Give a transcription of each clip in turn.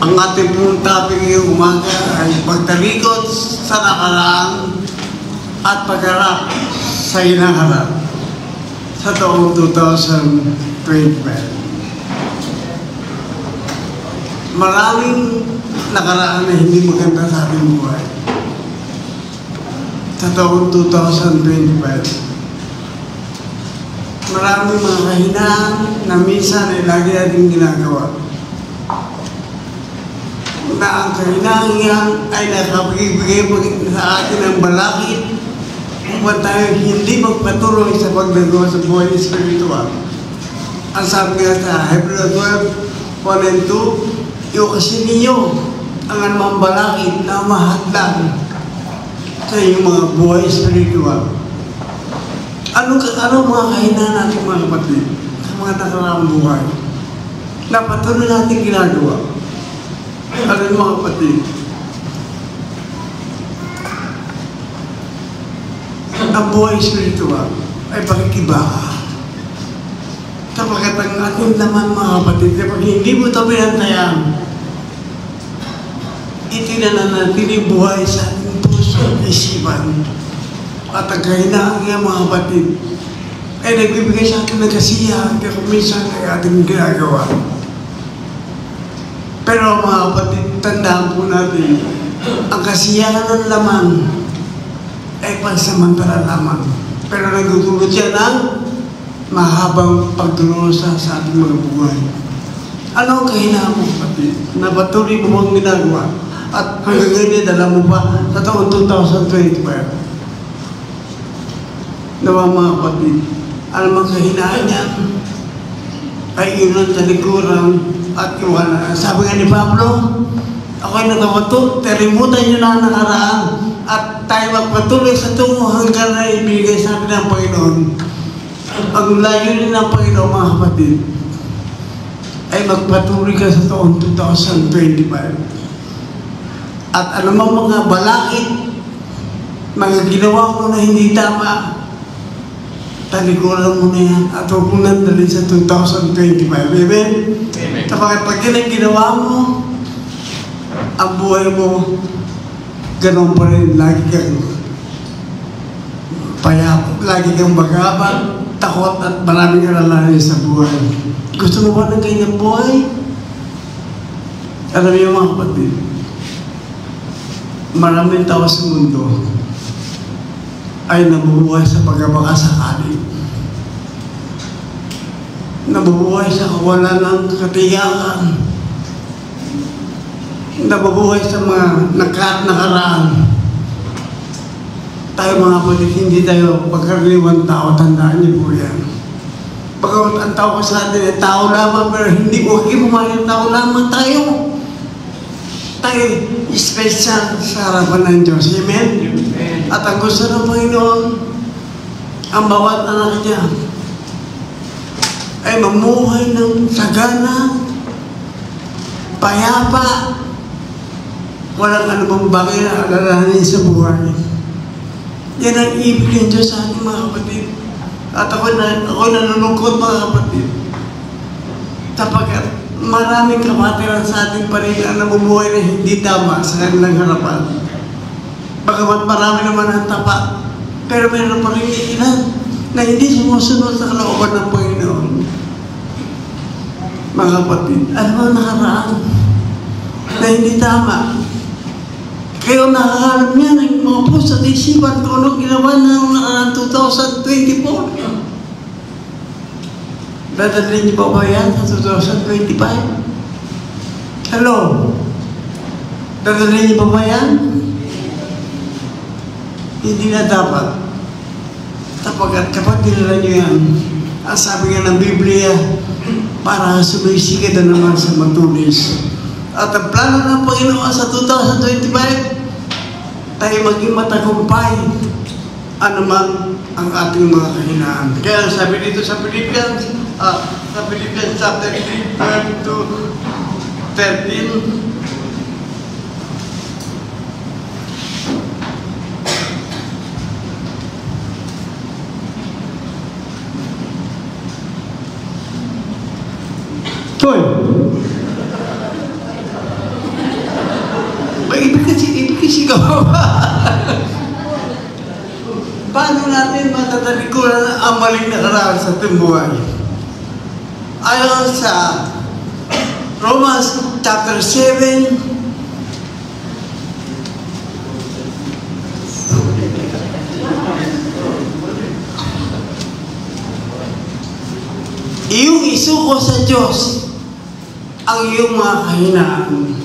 Ang ating pong topic ngayong umaga ay pagtalikod sa nakaraan at pagharap sa hinaharap sa taong 2025. Maraming nakaraan na hindi maganda sa ating buhay sa taong 2025. Maraming mga kahinaan na minsan ay lagi natin ginagawa. Na ang kahinaan yan ay nakapagibigay sa atin ng balakid upang tayo hindi magpatuloy sa pagnagawa sa buhay espiritual. Ang sabi nga sa Hebrew 12, 1 and 2, yung kasi ninyo ang anumang balakid na mahadlang sa inyong mga buhay espiritual. Ano mga kahinaan natin mga kapatid sa mga nakaraang buhay na patuloy natin ginagawa? Ano mga kapatid? Ang buhay espiritual ay pakikibaka. Sapagkat ang ating laman mga kapatid, kapag hindi mo ito pinantayan, itinananatili buhay sa ating puso at isipan. At ang kahinaan nga mga kapatid ay nagbibigay sa atin ng kasiyahan kaya kung minsan ay ating ginagawa. Pero mga kapatid, tandaan po natin, ang kasiyahan ng laman ay pansamantala lamang. Pero nagdudulot yan ng mahabang pagdurusa sa ating mga buhay. Ano ang kahinaan mo kapatid? Na patuloy mo ang ginagawa at hanggang ngayon dala mo pa sa taon 2025. Nawa mga kapatid, ano mang kahinaan yan ay ilan talikuran at iwanan. Sabi nga ni Pablo, ako'y nagkawato, terimutan nyo na ang nakaraan at tayo magpatuloy sa tungo hanggang na ibigay sa atin ng Panginoon. Ang layunin ng Panginoon mga kapatid ay magpatuloy ka sa taon 2025. At anumang mga balakid, mga ginawa mo na hindi tama, talikuran mo na yan at huwag mo nandalin sa 2025. Amen? Amen. Kapag pag yan ang ginawa mo, ang buhay mo, ganun pa rin. Lagi kang payap, lagi kang magabang, takot at maraming alalahanin sa buhay. Gusto mo ba ng ganyang buhay? Alam niyo mga kapatid, maraming tao sa mundo ay nabubuhay sa pagkabaka sakali. Nabubuhay sa kawalan ng katiyakan. Nabubuhay sa mga nakaraan. Tayo mga kapatid, hindi tayo pagkaraniwang tao. Tandaan niyo po yan. Pagkawat ang tao sa atin ay tao lamang, pero hindi ko kinumahin tao lamang tayo. Tayo special sa harapan ng Diyos. Amen? At ang gusto ng Panginoon, ang bawat anak niya ay mamuhay ng sagana, payapa, walang anumang bagay na alalahanin sa buhay. Yan ang ibig ng Diyos sa ating mga kapatid. At ako nalulungkot mga kapatid. Sapagkat maraming kamatiran sa ating paligid na namumuhay na hindi tama sa kanilang harapan. Bagamat marami naman ang tapat, pero mayroon pa rin ilan na hindi sumusunod sa kalooban ng Panginoon. Mga kapatid, ano ang nakaraan na hindi tama? Kayo nakakalam niya ng mga puso at isipan kung anong ginawa ng nakaraan 2024. Dadalhin niyo pa ba yan sa 2025? Hello? Dadalhin niyo pa ba yan? Hindi na dapat. Sapagkat kapag dinala niyo yan, ang sabi nga ng Biblia, para sumisikat na naman sa matulis. At ang plano ng Panginoon sa 2025, tayo maging matagumpay anuman ang ating mga kahinaan. Kaya sabi dito sa Philippians chapter 3, 12 to 13, Paano natin matatalikuran ang maling nakaraan sa ating buhay? Ayon sa Romans chapter 7, iyong isuko sa Diyos ang iyong mga kahinaan.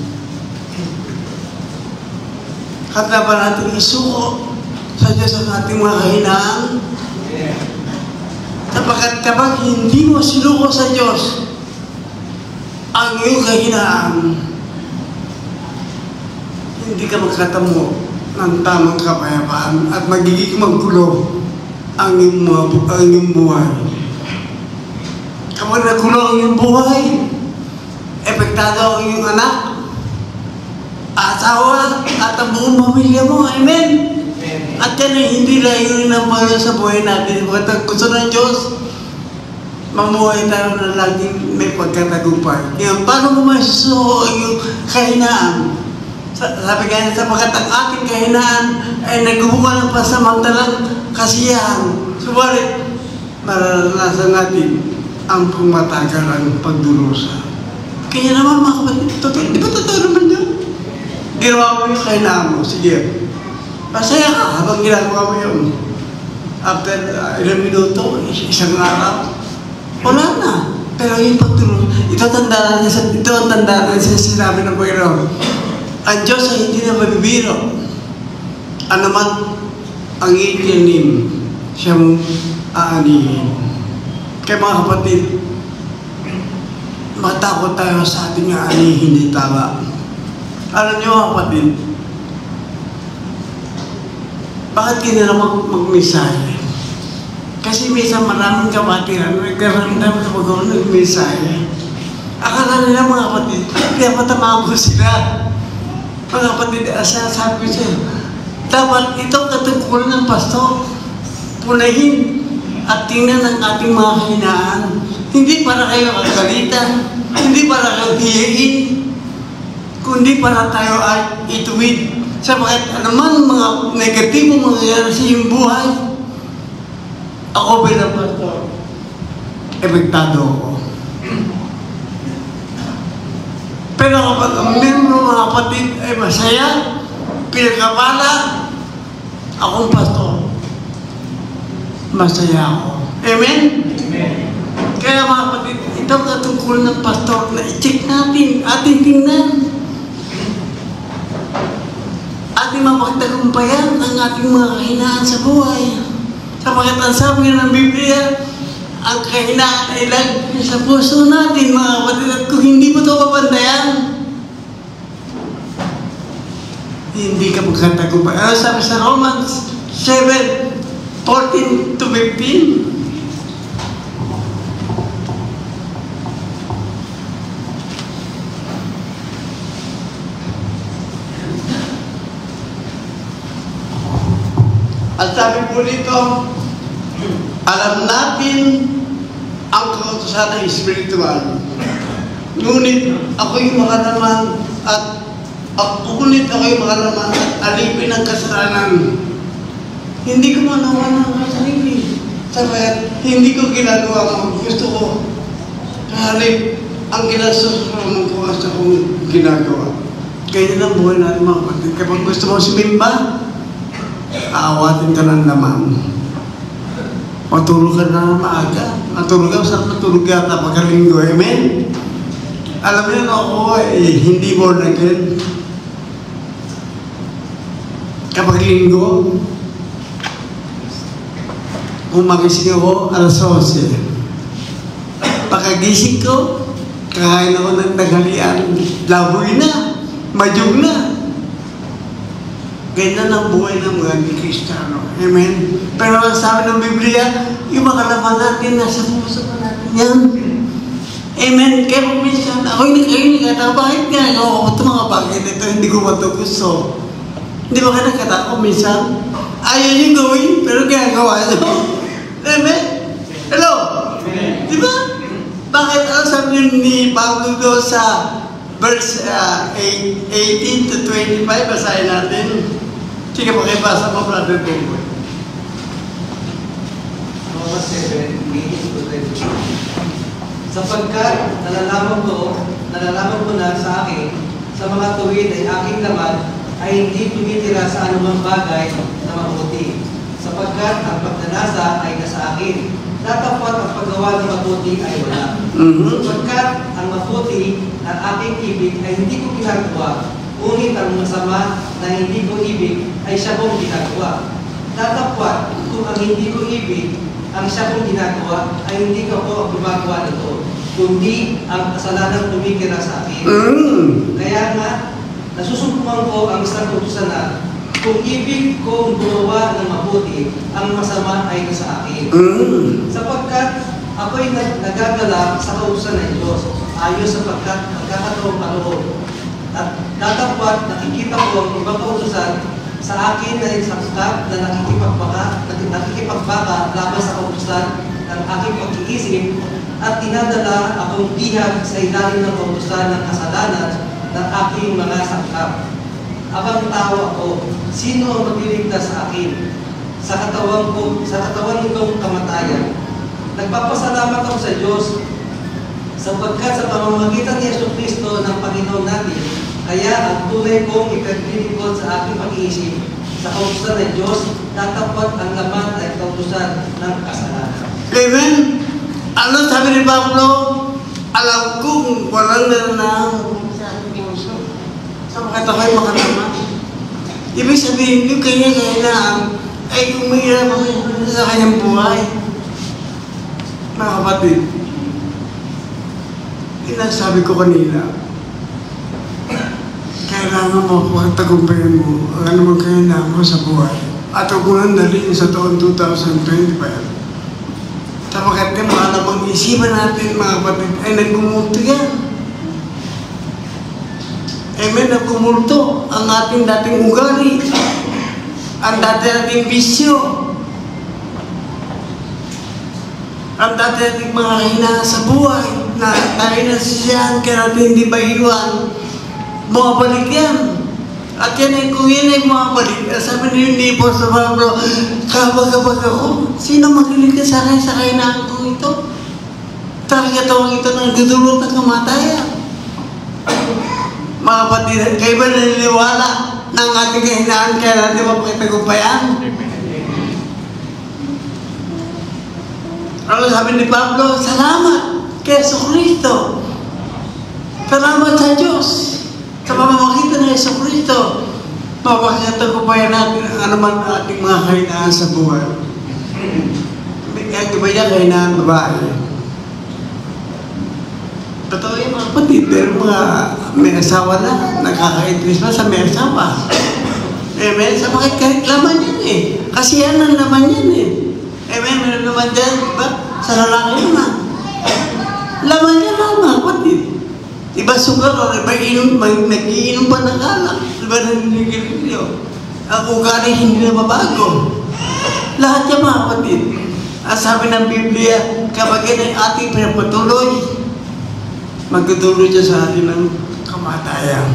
Kaya ba natin isuko sa Diyos ang ating mga kahinaan? Sapagkat kapag hindi mo sinuko sa Diyos ang iyong kahinaan, hindi ka magkatamo ng tamang kapayapaan at magiging maggulo ang iyong buhay. Kapag naggulo ang iyong buhay, epektado ang iyong anak, asawa, at ang buong pamilya mo. Amen? At yan ay hindi layunin ng Panginoon sa buhay natin. Pagkat gusto ng Diyos, mamuhay tayo na laging may pagkatagumpay. Kaya paano mo masusuko ang iyong kahinaan? Sabi kaya sapagkat ang ating kahinaan ay nagbubuka ng pasamantalang kasiyahan. Subalit, mararanasan natin ang pangmatagalang pagdurusa. Kaya naman mga kapatid, di ba totoo naman yun? Ginawa mo yung kahinaan mo, sige. Masaya ka habang ginagawa mo yun. After ilang minuto, isang araw, wala na. Pero yung pagtulong, ito ang tandaan sa sinabi ng Panginoon. Ang Diyos ay hindi na mabibiro. Ano man ang itinim, siya mong aanihin. Kaya mga kapatid, matakot tayo sa ating aanihin, hindi tama. Alam niyo mga kapatid, bakit kailangan mag-misahe? Kasi minsan maraming kapatiran, nagkaramdam kapag ako nag-misahe. Akala nila mga kapatid, kaya matamaan ko sila. Mga kapatid, sabi ko siya, dapat itong katungkulan ng pastor, punahin at tingnan ang ating mga kahinaan. Hindi para kayo kagalitan, hindi para kayo hiyain, kundi para tayo ay ituwid. Sapagkat anuman mga negatibong mangyayari sa iyong buhay, ako bilang pastor, epektado ako. Pero kapag ang membro mga kapatid ay masaya, pinagkapala, akong pastor, masaya ako. Amen? Amen. Kaya mga kapatid, ito ang katungkulan ng pastor na i-check natin, ating tingnan. Ating mapagtagumpayan ang ating mga kahinaan sa buhay. Sapagkat ang sabi ng Biblia, ang kahinaan ay lagi sa puso natin, mga kapatid. At kung hindi mo ito papantayan, hindi ka magkatagumpayan. Ano sabi sa Romans 7:14-15? At sabi po dito, alam natin ang kautusan ng espiritual. Ngunit ako'y makalaman at alipin ang kasalanan. Hindi ko manawan ng sarili. Sabi, hindi ko ginagawa mo. Gusto ko halip ang ginasusunod ko sa kong ginagawa. Kaya lang buhay natin mga kapatid. Kapag gusto mo sumimba, aawatin ka ng laman. Matulog ka na maaga. Matulog ka, saan matulog ka pagkalinggo. Amen? Alam niyo na ako, hindi born again. Kapag linggo, umagising ako, alas 11. Pagkagising ko, kakain ako ng tanghalian. Laboy na, madyog na. Ganyan ang buhay ng mga Kristiyano. Amen? Pero ang sabi ng Biblia, yung mga laman natin, nasa puso pa natin yan. Amen? Kaya kung minsan, ako'y nagkatawa, bakit nga ako ito mga bagay nito, hindi ko matugusto. Hindi ba ka nagkatawa minsan? Ayaw niyong gawin, pero ginagawa nyo. Amen? Hello? Di ba? Bakit ano sabi ni Pablo doon sa verse 18-25, basahin natin. Sige, pakibasa mo, Brother Bumboy. Roma 7, 18-22. Sapagkat nalalaman ko na sa akin, sa mga tuwid ay aking laman, ay hindi tumitira sa anumang bagay na mabuti. Sapagkat ang pagnanasa ay nasa akin. Tatapot ang paggawa ng mabuti ay wala. Sapagkat ang mabuti ng aking ibig ay hindi ko ginagawa, ngunit ang masama na hindi ko ibig ay siya kong ginagawa. Tatapot kung ang hindi ko ibig ang siya kong ginagawa ay hindi ko ako gumagawa nito, kundi ang kasalanan tumikira sa akin. Kaya nga, nasusumpukan ko ang isang utusan na kung ibig kong gumawa ng mabuti, ang masama ay nasa akin. Sapagkat ako'y nagagala sa kautusan ng Diyos, ayos sapagkat magkakataong paroon. At datapwat nakikita ko ang ibang kautusan sa akin na insaksak na nakikipagbaka laban sa kautusan ng aking pag-iisip at tinadala akong bihag sa ilalim ng kautusan ng kasalanan ng aking mga sakap. Abang tao ako, sino ang magliligtas sa akin? Sa katawan nitong kamatayan. Nagpapasalamat ako sa Diyos sapagkat sa pamamagitan ni Jesucristo ng Panginoon natin, kaya ang tunay kong ipagdilingkod sa aking pag-iisip sa kautusan ng Diyos, tatapot ang laman ay kautusan ng kasalanan. Amen? Ano sabi ni Pablo? Alam kong walang nananahang sa aking puso. Sapagkat ako'y makatama. Ibig sabihin, yung kanya-kailangan ay umihirap sa kanyang buhay. Mga kapatid, sabi ko kanina, kailangan mo pagtagumpayan mo ang anumang kailangan mo sa buhay. At huwag mo nang dalhin sa taon 2025. Sapagkat yung mga namang isipan natin, mga kapatid, ay nagmumulto yan. Amen, nagmumulto ang ating dating ugali, ang dating bisyo, ang dating mga hinaan sa buhay, na tayo nasisiyahan kaya natin hindi bahiluan, bumabalik yan. At yan ay kung yan ay bumabalik, sabi ni Pastor Pablo, kabag-kabag ako, sino magliligtas sa akin sa kainaan ko ito? Talaga tawag ito ng dudulot ng kamatayan. Mga kapatid, kayo ba naniniwala ng ating kahinaan kaya natin mapakitagumpayan? Ano sabi ni Pablo? Salamat kay Jesucristo. Salamat sa Diyos. Sa pamamagitan ng Jesucristo, mapakitagumpayan natin ang anuman ating mga kahinaan sa buhay. Kaya ba yan kahinaan babae? Totoo yung mga kapatid, pero mga may asawa na, nakaka-interest pa sa may asawa. Amen? Sa bakit kahit laman yan eh. Kasi yan ang laman yan eh. Amen? May laman dyan, diba? Sa lalaki naman. Laman yan lang mga kapatid. Diba sugar o iba inom, nag-iinom pa ng alak. Diba naninigirilyo? Ang ugali hindi na mabago. Lahat yan mga kapatid. Ang sabi ng Biblia, kapag yan ay ating pinapatuloy, magtutuloy siya sa atin ng kamatayan.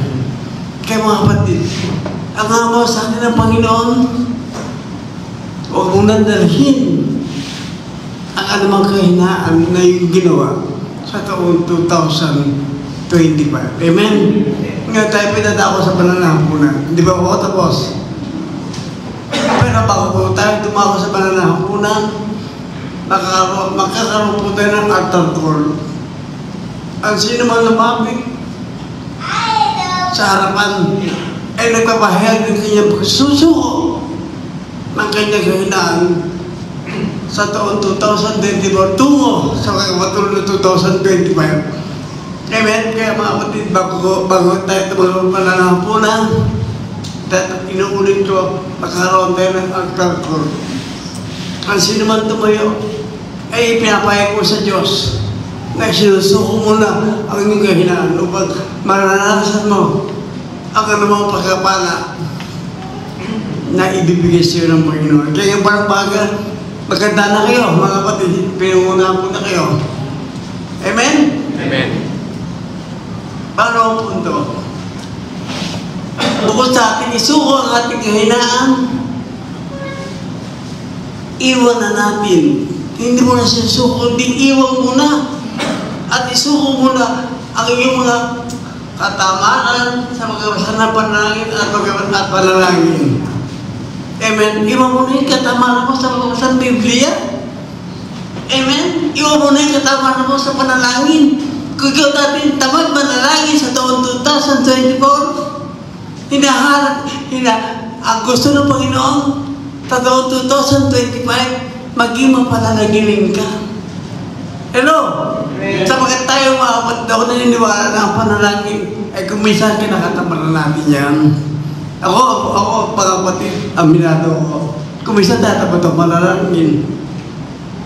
Kaya mga kapatid, ang amaw sa atin ng Panginoon, huwag mong nandalhin ang anumang kahinaan na yung ginawa sa taon 2025. Amen? Ngayon tayo pinadako sa pananahapunan. Hindi ba ako tapos? Pero bago po tayo dumako sa pananahapunan, makakaroon po tayo ng altar call. Ang sino man lumapit sa harapan ay nagpapahayag ng kanyang pagsusuko ng kanyang kahinaan sa taon 2024 tungo sa kapatuloy na 2025. Amen? Kaya mga kapatid, bago tayo tumulong pananahapunan, inuulit ko, nakaroon tayo ng altar call. Ang sino man tumayo ay pinapahayag ko sa Diyos na sinusuko mo na ang inyong kahinaan upang maranasan mo ang anumang pagkapala na ibibigay sa iyo ng Panginoon. Kaya yung parang maganda na kayo, mga kapatid, pinungunahan po na kayo. Amen? Amen. Paano ang punto? Bukod sa ating isuko ang ating kahinaan, iwan na natin. Hindi mo na siya suko, hindi iwan mo na. At isuko mo na ang iyong mga katamaan sa magawasan na panalangin at panalangin. Amen. Iwan mo na yung katamaan mo sa magawasan Biblia. Amen. Iwan mo na yung katamaan mo sa panalangin. Kung ikaw natin tamad manalangin sa taon 2024, ang gusto ng Panginoon sa taon 2025, maging mapanalangin ka. Hello? Sapagkat tayo mga ako naniniwala na ang panalangin ay kung minsan kinakatamaran natin yan. Ako, pagkapatid, aminado ako. Kung minsan tatapat ang panalangin.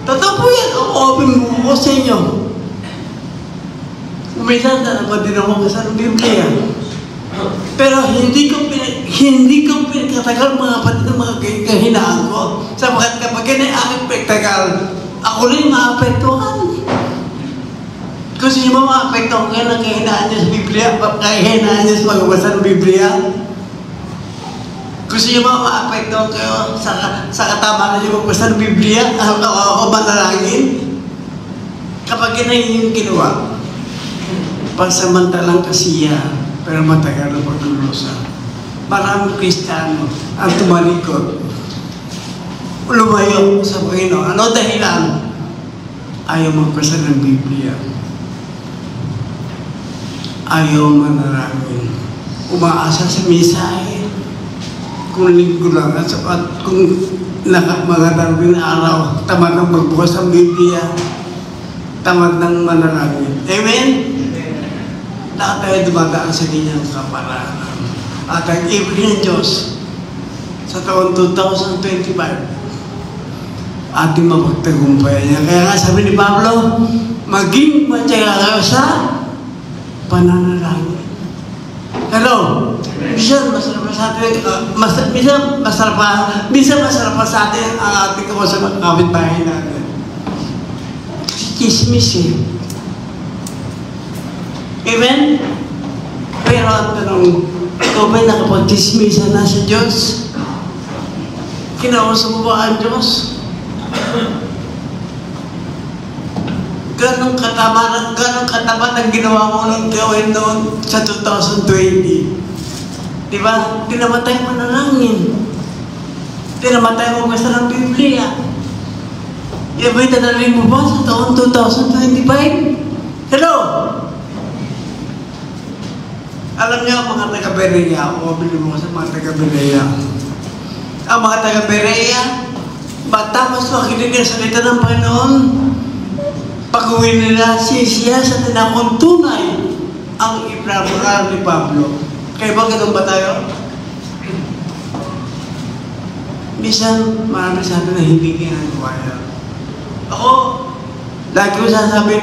Totoo po yan. Open mo sa inyo. Kung minsan tatapat din ako sa Biblia. Pero hindi ko pinagkatagal mga kapatid ng mga kahinaan ko. Sapagkat kapag yan ay aking pinagtagal, ako rin maapektuhan. Gusto niyo ba maapektuhan kayo ng kahinaan niyo sa Biblia? Kahinaan niyo sa magbasa ng Biblia? Gusto niyo ba maapektuhan kayo sa katamaan niyo magbasa ng Biblia o manalangin? Kapag yan ay yung ginawa, pansamantalang kasiya, pero matagal na paglulusa. Maraming Kristiyano ang tumalikod, lumayo sa Panginoon. Ano dahilan? Ayaw magbasa ng Biblia. Ayaw manalangin. Umaasa sa misahe. Kung linggo lang at kung mga darawing araw, tamad ng magbukas ng Biblia, tamad ng manalangin. Amen? Lahat tayo dumadaan sa ganyang kaparaanan. At ang ibig ng Diyos sa taon 2025, ating mapagtagumpayan niya. Kaya nga sabi ni Pablo, maging matyaga kayo sa pananalangin. Hello? Minsan masarap sa atin, minsan masarap sa atin ang ating kausap at kapitbahay natin. Kasi chismis eh. Amen? Pero ang tanong, ikaw ba'y nakapag-chismisan na sa Diyos? Kinausap mo ba ang Diyos? Ganong katapat ang ginawa mo ng gawin noon sa 2020. Diba? Tinamatay mo na langin. Tinamatay mo basta ng Biblia. Yan ba'y tanaling mo ba sa taon 2025? Hello? Alam niyo, mga taga-Berea, ako mabili mo sa mga taga-Berea. Ang mga taga-Berea, matapos makinig ang salita ng Panginoon, pag-uwi nila, siya sa tinakong tunay ang ipinaparal ni Pablo. Kaya ba ganun ba tayo? Minsan, marami sa atin na hindi ginagawa yan. Ako, lagi ko sasabi,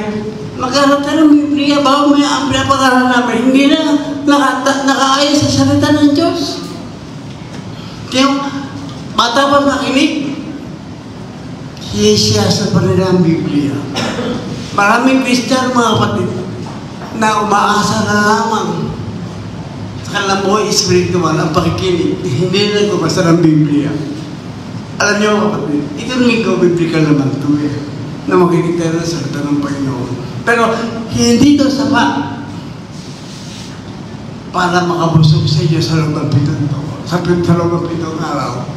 maghanap tayo ng Biblia, bago may ang pinapakaral namin, hindi na nakaayos sa salita ng Diyos. Kaya, bata pa makinig, siya sa panilang Biblia. Maraming Kristiyano mga kapatid na umaasa na lamang sa kanilang buhay espiritual ang pakikinig. Hindi na nagbabasa ng Biblia. Alam niyo kapatid, ito linggo biblical naman ito eh, na makinig tayo ng salita ng Panginoon. Pero hindi ito sapat para makabusog sa inyo sa loob ng loob ng pitong araw.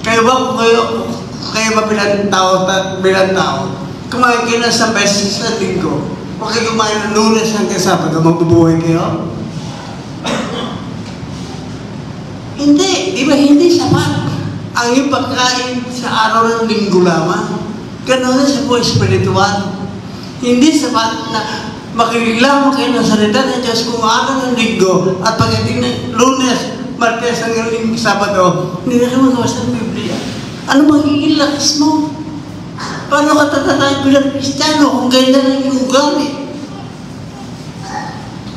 Kaya ba kung kayo ba bilang tao, kumain kayo na sa beses sa linggo, huwag kayo kumain ng Lunes hanggang Sabado, magbubuhay kayo? Hindi. Di ba hindi sapat ang iyong pagkain sa araw ng linggo lamang? Ganoon na sa buhay espiritual. Hindi sapat na makinig lamang kayo ng salita ng Diyos kung araw ng linggo at pagdating ng Lunes, Martes hanggang Sabado, hindi na kayo magawa sa Biblia. Ano magiging lakas mo? Paano ka tatatay bilang Kristiyano kung ganyan ang iyong ugali?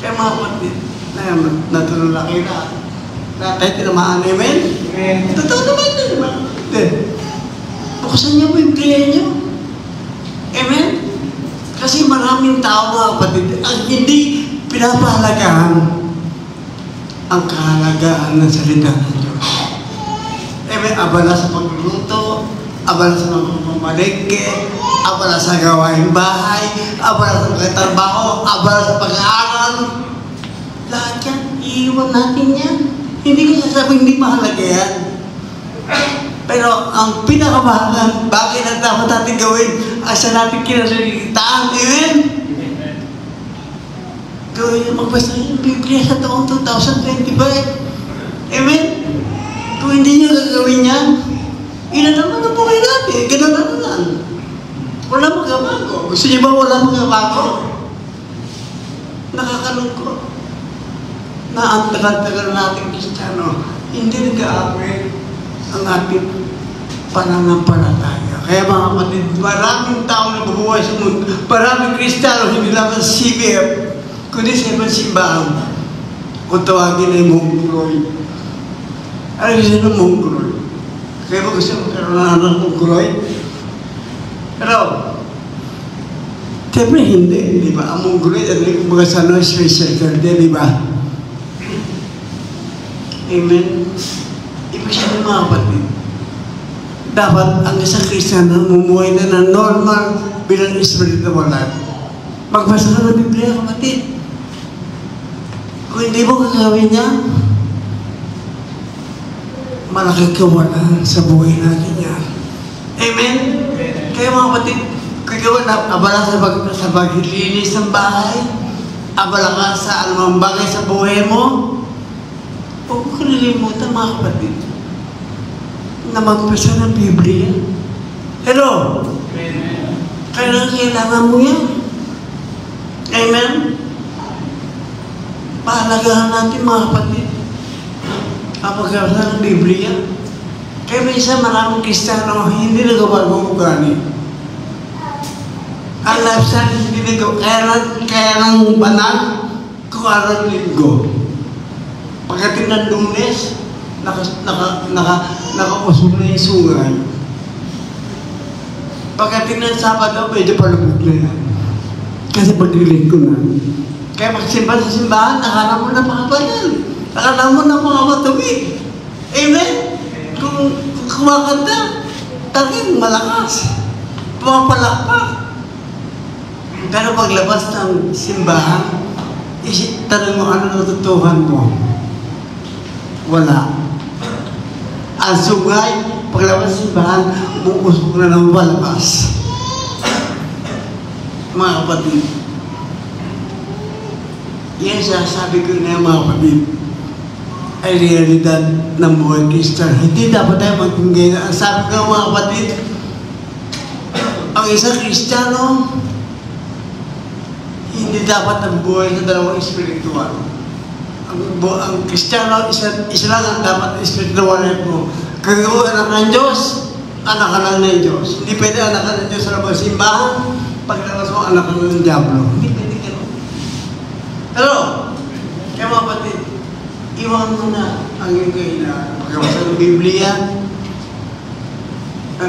Kaya mga kapatid, natulala kayo na. Tayo tinamaan, amen? Amen. Totoo naman din, mga kapatid. Buksan niyo po yung Biblia niyo. Amen? Kasi maraming tao mga kapatid ang hindi pinapahalagahan ang kahalagahan ng salita ng Diyos. May abala sa pagluluto, abala sa pagmamalengke, abala sa gawain bahay, abala sa pagtatrabaho, abala sa pag-aaral. Lahat yan, iiwan natin yan. Hindi ko sasabing hindi mahalaga yan. Pero ang pinakamahalagang bagay na dapat natin gawin ay sa natin kinasalitaan. Amen? Gawin yung magbasa ng Biblia sa taong 2025. Amen? Kung hindi nyo gagawin yan, ilan naman ang buhay natin. Ganun na lang. Wala magkabago. Gusto niyo ba wala magkabago? Nakakalungkot na ang tagal-tagal natin Kristiyano, hindi nag-aamin ang ating pananampalataya. Kaya mga kapatid, maraming tao na bubuhay sa mundo, maraming Kristiyano, hindi lamang sa CBF, kundi sa ibang simbahan. Kung tawagin ay Mongoloy. Ano gusto ng Mongoloy? Kaya ba gusto magkaroon ng Mongoloy? Pero, siyempre hindi, di ba? Ang Mongoloy, mga sana special garden, di ba? Amen? Ibig sabihin mga kapatid, dapat ang isang Kristiyano mumuhay na ng normal bilang spiritual life. Magbasa ka ng Biblia, kapatid. Kung hindi mo gagawin niya, malaking kawalan sa buhay natin yan. Amen? Kaya mga kapatid, kagawa na abala sa paglilinis ng bahay, abala ka sa anumang bagay sa buhay mo, huwag mo kalilimutan mga kapatid na magbasa ng Biblia. Hello? Amen. Kailangan mo yan. Amen? Pahalagahan natin mga kapatid ang pagbasa ng Biblia. Kaya minsan maraming Kristiyano hindi nagawa ng ugali. Ang lifestyle hindi nagawa. Kaya nang banal kung araw linggo. Pagdating ng Lunes, nakausog na yung sungay. Pagdating ng Sabado, medyo palubog na yan. Kasi pagdilig ko na. Kaya magsimba sa simbahan, nakala mo na pakabanal. Nakala mo na mga matuwid. Amen? Kung kumakanta, tanging malakas. Pumapalakpak. Pero paglabas ng simbahan, tanong mo ano natutuhan mo. Wala. Ang sungay, paglabas ng simbahan, umuusok na ng palabas. Mga kapatid, yan sabi ko na mga kapatid, ay realidad ng buhay Kristiyano. Hindi dapat tayo magtinggay na. Ang sabi ko mga kapatid, ang isang Kristiyano, hindi dapat ang buhay sa dalawang espiritual. Ang Kristiyano, isa lang ang dapat espiritual life mo. Kung anak ng Diyos, anak ka lang ng Diyos. Hindi pwede anak ka ng Diyos sa labang simbahan, pagkatapos mo anak ka ng Diablo. Hindi pwede gano'n. Pero, kaya mga kapatid, iwan mo na ang iyong kailangan. Pagkabasa ng Biblia,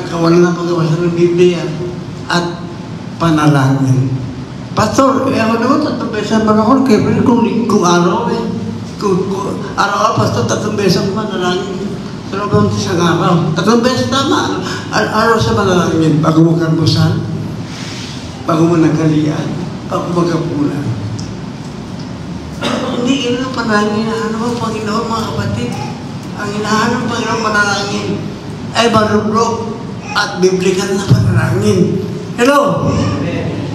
kawalan na pagkabasa ng Biblia, at panalangin. Pastor, ako naman, 3 beses ang panahon, kaya kung araw kung araw-araw, Pastor, 3 beses ang panalangin. Sa loob ng isang araw. 3 beses tama. Araw sa panalangin, bago mo kalbusan, bago mo nagkalian, bago magkapunan. Hindi yun ang panalangin. Ano ang Panginoon, mga kapatid? Ang hinahanap ng Panginoon panalangin ay marublog at biblikal na panalangin. Hello?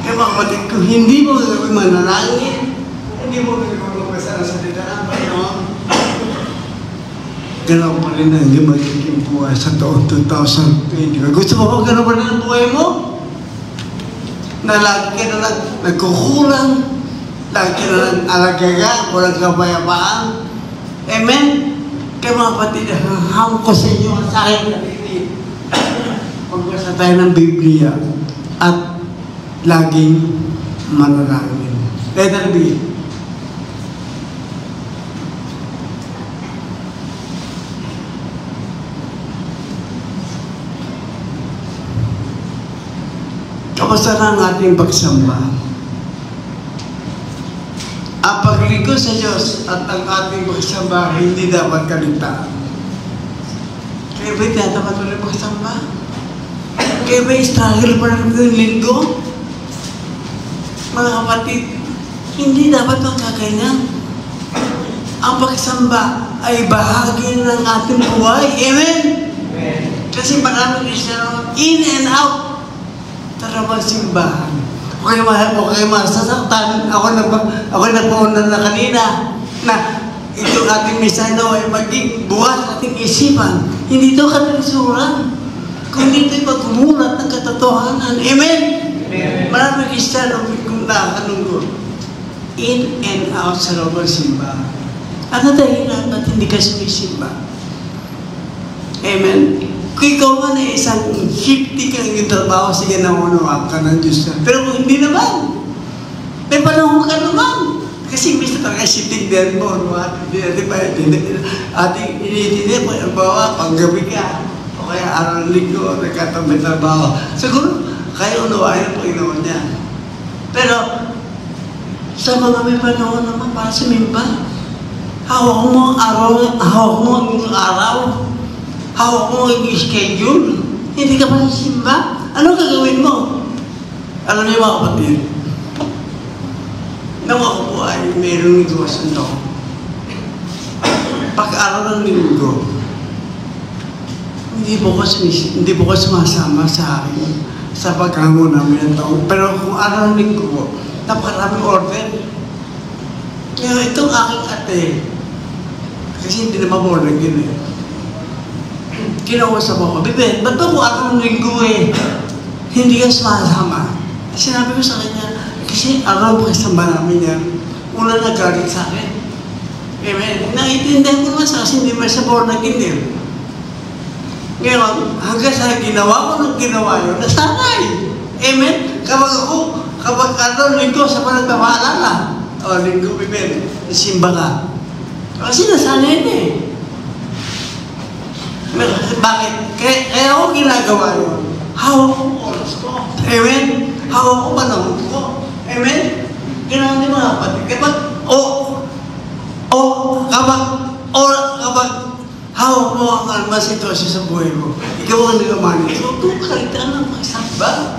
Kaya mga kapatid, kung hindi mo gagawin manalangin, hindi mo gagawin magbasa ng salita ng Panginoon, gano'n pa rin na hindi magiging buhay sa taon 2020. Gusto mo ba gano'n pa rin ang buhay mo? Na lagi ka na nagkukulang, lagi ka na nag-alagaga, walang kapayapaan. Amen? Kaya mga kapatid, haham ko sa inyo ang sa akin kapatid. Magbasa tayo ng Biblia at laging manalangin. Letter B. Kamusta na ang ating pagsamba? Ang paglingkod sa Diyos at ang ating pagsamba hindi dapat kaligtaan. Kaya ba'y tiyatapat ulit pagsamba? Kaya ba'y struggle pa rin yung linggo? Mga kapatid, hindi dapat magkaganyan. Ang pagsamba ay bahagi ng ating buhay. Amen? Amen. Kasi maraming Kristiyano, in and out, tara magsimbahan. Okay, masasaktan. Ako nagpauna na kanina na itong ating misano ay maging bukas ating isipan. Hindi ito kalisuran, kundi ito'y pagkumulat ng katotohanan. Amen? Amen. Maraming Kristiyano kung nakakalungkot, in and out sa loob ng simbahan. Ano dahilan ba't hindi ka sumisimba? Amen? Kung ikaw man ay isang shifty kang yung trabaho, sige na unuwag ka ng Diyos na. Pero kung hindi naman, may panahon ka naman. Kasi minsan talaga shifting din mo, di ba? Ating initindi mo, bawa, panggabi ka. O kaya araw ng linggo, nagkatamay trabaho. Siguro, kaya unuwain ang Panginoon niya. Pero, sa mga may panahon naman para sumimba, hawak mo ang araw, hawak mo ang schedule, hindi ka pa nasimba, ano gagawin mo? Alam niyo mga kapatid, nang ako po ay mayroong negosyo ito. Pag-araw ng linggo, hindi po ko sumasama sa akin sa paghango namin ng taon. Pero kung araw ng linggo po, napakaraming order. Kaya itong aking ate, kasi hindi naman mo nagin eh. Kinausap ako, Bibe, ba't ba kung araw ng linggo eh, hindi ka sumasama? Sinabi ko sa kanya, kasi araw po kasama namin yan, una nagalit sa akin. Amen. Naiintindihan ko naman sa kasi hindi man sa born again eh. Ngayon, hanggang sa ginawa ko ng ginawa yun, nasanay. Amen. Kapag araw ng linggo, sa pa nagpapaalala, o linggo, Bibe, simba ka. Kasi nasanay na eh. Bakit? Kaya ako ginagawa yun. Hawak ko oras ko. Amen? Hawak ko panahon ko. Amen? Kailangan din mga kapatid. Kapag hawak mo ang alma sitwasyon sa buhay mo, ikaw ang nagamanin. So, ito kalitaan ng pagsamba.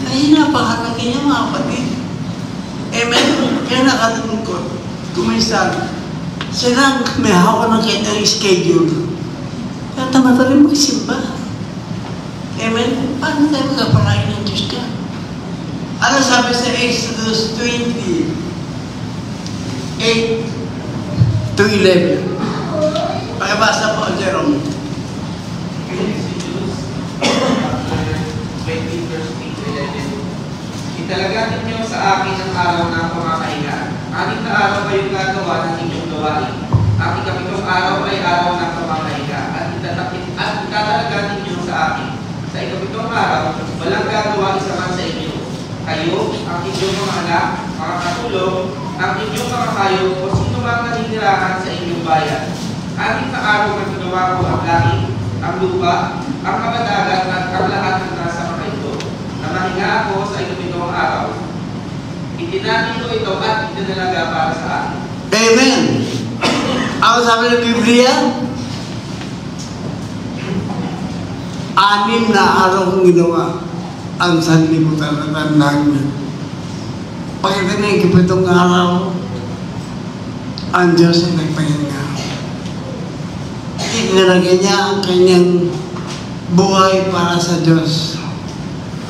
Kaya napakalaga niya mga kapatid. Amen? Kaya nakatalungkot. Kuminsan, sila may hawak ng kanyang schedule. Kaya tama rin magsimba. Amen? Paano tayo magkapalain ng Diyos ka? Ano sabi sa Exodus 20, 8 to 11? Pakibasa po, Jerome. Exodus 20 verse 8 to 11. Italaga ninyo sa akin ang araw ng pamakahingaan. Anim na araw kayong gagawa ng inyong gawain. Ang ikapitong araw ay araw ng pamakahingaan. At itatalaga ninyo sa akin. Sa ikapitong araw, walang gagawa isa man sa inyo. Kayo, ang inyong mga anak, mga katulong, ang inyong mga hayop, o sino mang naninirahan sa inyong bayan. Anim na araw na ginawa ko ang langit, ang lupa, ang kabadagat at ang lahat ng nasa mga ito. Namahinga ako sa ikapitong araw. Itinanin ko ito at itinalaga para sa akin. Amen. Ako sabi ng Biblia, 6 na araw kong ginawa ang sanlibutan at ang langit. Pagkita na yung 7 araw, ang Diyos ay nagpahinga. Inilagay niya ang kanyang buhay para sa Diyos.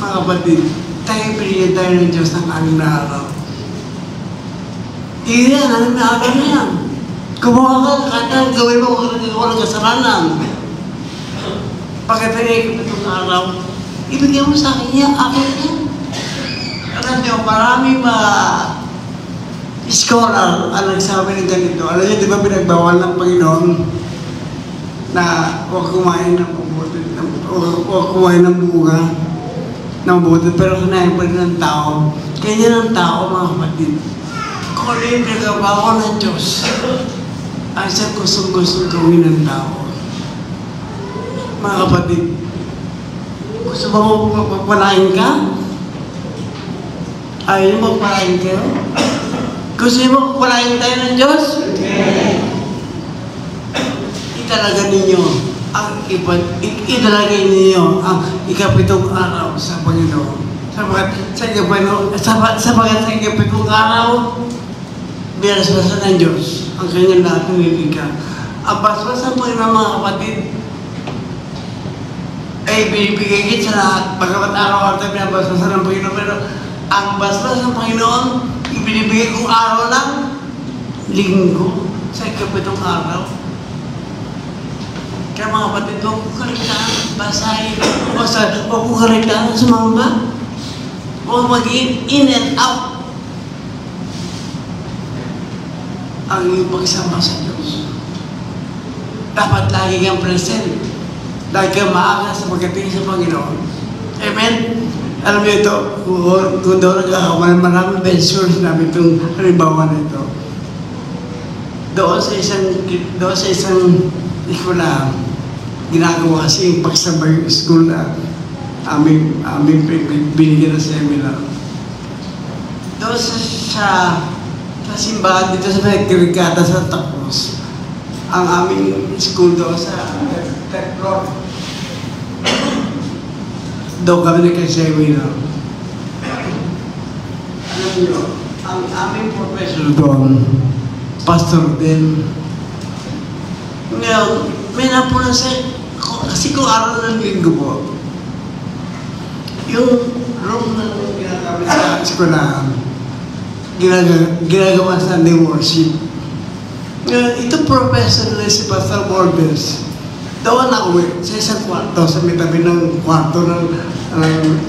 Mga kapatid, tayo pinili tayo ng Diyos ng 6 na araw. Iyan, 6 na araw na yan. Kumuha ka, kahit gawin mo kung nagagawa ng kasalanan. Pagkita niya yung 7 araw, ibigay mo sa akin niya, akin yan. Alam niyo, maraming scholar ang nagsabi ng ganito. Alam niyo, di ba pinagbawal ng Panginoon na huwag kumain ng mabuti, huwag kumain ng bunga ng mabuti, pero kinain pa rin ng tao. Kaya ng tao, mga kapatid, kung ano yung pinagawa ng Diyos, ay siya gustong-gustong gawin ng tao. Mga kapatid, gusto mo magpapalain ka? Ayaw niyo magpapalain kayo? Gusto mo palain tayo ng Diyos? Italaga ninyo italagay ninyo ang ikapitong araw sa Panginoon. Sapagat sa ikapitong araw, binasbasan ng Diyos ang kanyang lahat ng nilikha. Ang basbasan po ng mga kapatid ay binibigay sa lahat. Bagamat araw-araw tayo binabasbasan ng Panginoon, pero ang basbas ng Panginoon, ibinibigay kong araw ng linggo sa ikapitong araw. Kaya mga kapatid, huwag kong kaligtaan, basahin, huwag kong kaligtaan sa mga huwag maging in and out ang iyong pagsama sa Diyos. Dapat lagi kang present, lagi kang maaga sa pagdating sa Panginoon. Amen? Alam niyo ito, kung daw nagkakaman, maraming beses namin itong halimbawa na ito. Doon sa isang eskwela, ginagawa kasi yung pagsabay yung school na aming binigyan ng seminar. Doon sa simbahan dito sa Kirikata sa Tapos, ang aming school doon sa third floor. Doon kami nagka-seminar. Alam niyo, ang aming professor doon, pastor din. Ngayon, may napunan kasi kung araw ng linggo po, yung room na ginagamit sa eskwelahan, ginagawa sa Sunday worship. Ngayon, ito professor na si Pastor Borges, doon ako sa isang kwarto, sa may tabi ng kwarto ng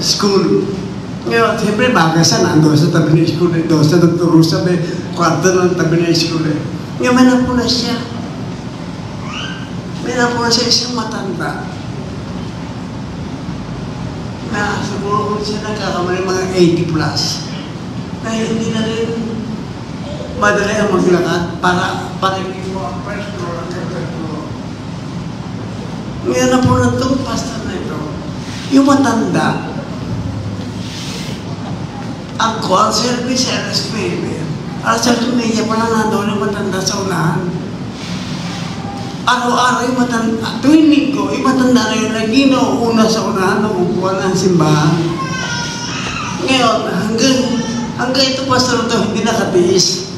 school. Ngayon, siyempre bagasan, nandun sa tabi ng school, doon sa Dr. Rosa, may kwarto ng tabi ng school. Ngayon, may napunan siya. May napunan siya isang matanda. Na siguro kung siya nagkakamali mga 80 plus. Na hindi na rin madali ang maglakad para hindi mo ang first floor at third floor. Ngayon napunan itong pastor na ito. Yung matanda, ang call service sa RSP. At sa media pala nandoon yung matanda sa unahan. Araw-araw yung matanda, tuwing linggo, yung matanda na yun lagi nauuna sa unahan ng upuan ng simbahan. Ngayon, hanggang ito pastor ito, hindi nakatiis.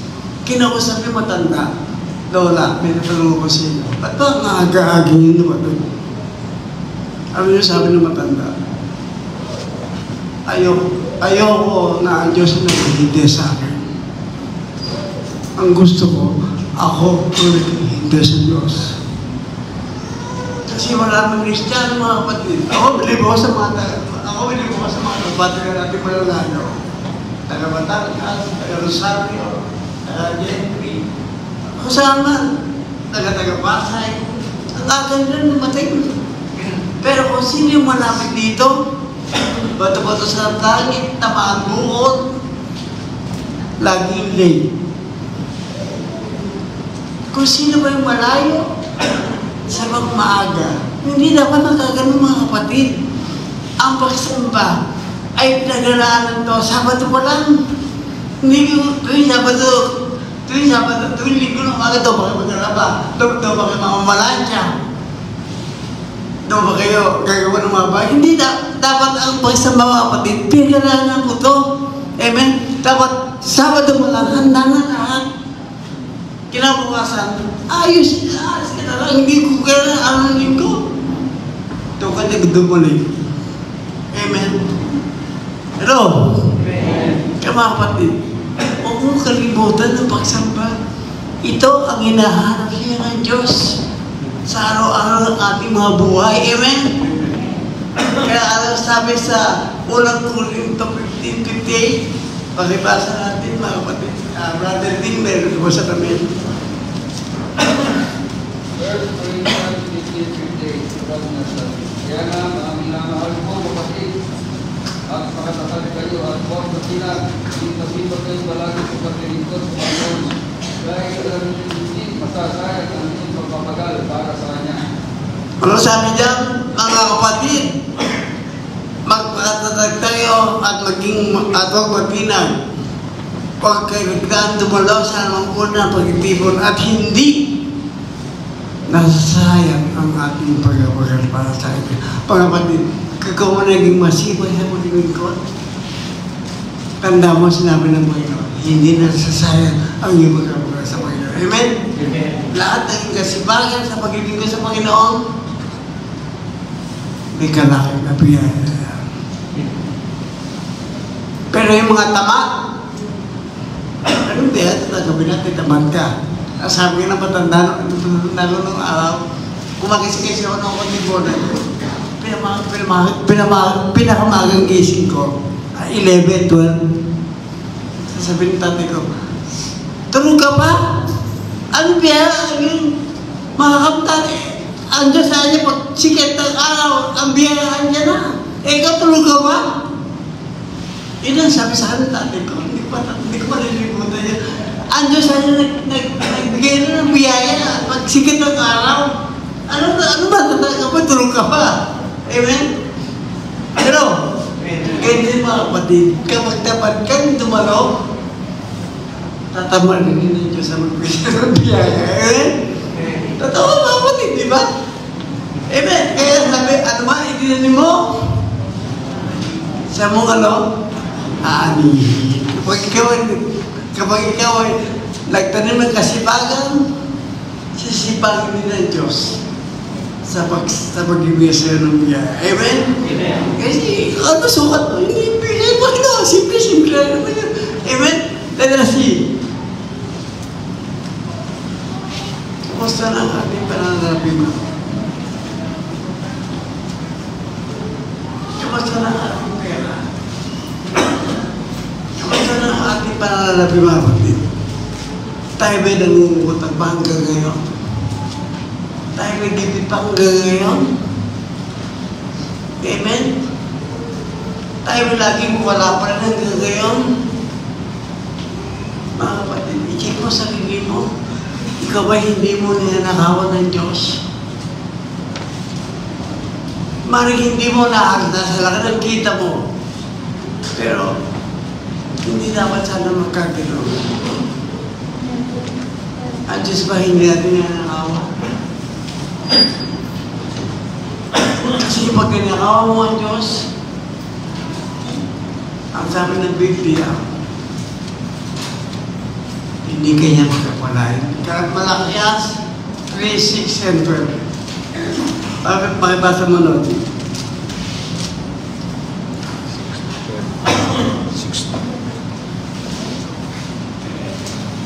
Kinausap yung matanda. Lola, may natanong ko sa inyo. Ba't ba ang aga-aging yun ba ito? Ano yung sabi ng matanda? Ayoko na ang Diyos na naghihintay sa akin. Ang gusto ko, ako ang naghihintay sa Diyos. Kasi maraming Kristiyano, mga kapatid. Ako, bilib ako sa mga kapatid na natin malalayo. Taga-Batangas, taga-Rosario, taga-Jeffrey. Ako saan man, taga-Pasay. Ang agan rin, mating. Pero kung sino yung malapit dito, bato-bato sa langit, tamaan buod, laging late. Kung sino ba yung malayo, sa maaga, hindi dapat magkaganon mga kapatid. Ang pagsamba ay pinagalaan to. Sabado pa lang. Hindi ko, tuwing linggo ng umaga, daw ba kayo magkaraba? Daw ba kayo mamamalansya? Daw ba kayo gagawa ng mga bahay? Hindi dapat ang pagsamba mga kapatid, pinagalaan po to. Amen? Dapat Sabado pa lang, handa na lahat. Kinabukasan, ayos ka na lang, hindi ko kailangan anong linggo. Ito ka nagdumuli. Amen. Hello? Amen. Kaya mga kapatid, huwag mong kalimutan ng pagsamba. Ito ang hinahanap siya ng Diyos sa araw-araw ng ating mga buhay. Amen? Kaya alam sabi sa unang Korinto 15:58, pakibasa natin mga kapatid. Brother Ding, meron ko sa kami. Verse 15:58. Kaya nga, mga minamahal ko, kapatid, at makatatag kayo at huwag masilag, dito kayo palagi sa paglilingkod sa Panginoon. Dahil alam niyo hindi masasayang ang inyong pagpapagal para sa Kanya. Ano sabi dyan, mga kapatid? Magpatatag tayo at huwag magpinag. pagkaigtaan dumalaw sa anong unang pagtitipon at hindi nasasayang ang ating pagkabagal para sa atin. Pagkapatid, kagawa naging masibay sa paligid ko. Tanda mo, sinabi ng Panginoon, hindi nasasayang ang iyong pagkabagal sa Panginoon. Amen? Amen. Lahat ng kasibagan sa pag-ibig ko sa Panginoon, may kalakang na biyaya. Pero yung mga tamad, anong diyan? Nagabi natin, tamad ka. Sabi nga ng matanda nung araw, kumakisi-kisi ako ng kontibonan. Pinakamagang gising ko, 11, 12. Sasabihin ng tatay ko, tulog ka pa? Ano biya? Mga kaptan, ang Diyos sa kanya, pag sikat ng araw, ang biyayaan niya na. Ikaw tulog ka ba? Yun ang sabi sa akin ng tatay ko, hindi ko malilimutan niya. Ang Diyos sa kanya, nagbigay na ng biyaya, pag sikat ng araw. Ano ba? Tulog ka pa? Amen? Pero, ganyan mga kapatid, kapag dapat kang dumalaw, tatamarin din ng Diyos sa magbigay ng biyaya. Amen? Totoo mga kapatid, di ba? Amen? Kaya sabi, ano ba, itinanin mo? Sa mong ani. Kapag ikaw ay nagtanim ng kasibagan, sisipagin din ng Diyos sa pag-ibigay sa'yo ng biyaya. Amen? Amen. Kasi, ano sukat mo? Hindi, simple lang naman yun. Amen? Let us see. Kumusta na ang ating pananalapi mo? Kumusta na ang ating pera? Kumusta na ang ating pananalapi mga kapatid? Tayo ba'y nangungutang pa hanggang ngayon? Tayo ba'y gipit pa hanggang ngayon? Amen? Tayo ba'y laging wala pa rin hanggang ngayon? Mga kapatid, i-check mo sarili mo. Ikaw ba hindi mo ninanakawan ng Diyos? Maring hindi mo naagda sa laki ng kita mo. Pero, hindi dapat sana magkagano. Ang Diyos ba hindi natin ninanakawan? Kasi pag ninanakawan mo ang Diyos, ang sabi ng Biblia, hindi kanya magkapalain. Malakias 3, 6, and 12. Pakibasa mo nun.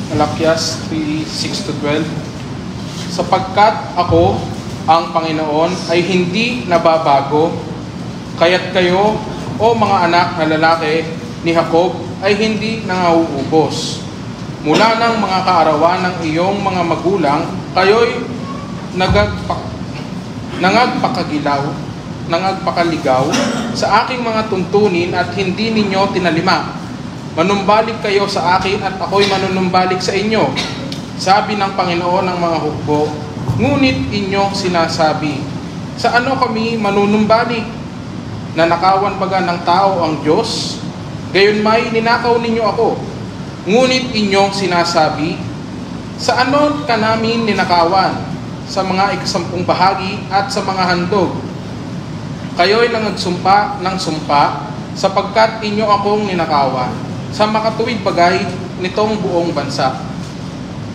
Malakias 3:6-12. Sapagkat ako, ang Panginoon, ay hindi nababago, kaya't kayo, o mga anak na lalaki ni Jacob, ay hindi nangauubos. Mula ng mga kaarawan ng iyong mga magulang, kayo'y nangagpakaligaw sa aking mga tuntunin at hindi ninyo tinalima. Manumbalik kayo sa akin at ako'y manunumbalik sa inyo, sabi ng Panginoon ng mga hukbo. Ngunit inyong sinasabi, sa ano kami manunumbalik? Nanakawan baga ng tao ang Diyos? Gayon may ninakaw ninyo ako. Ngunit inyong sinasabi, sa ano ka namin ninakawan? Sa mga 10 bahagi at sa mga handog. Kayo'y nangagsumpa ng sumpa, sapagkat inyo akong ninakawan, sa makatuwid bagay nitong buong bansa.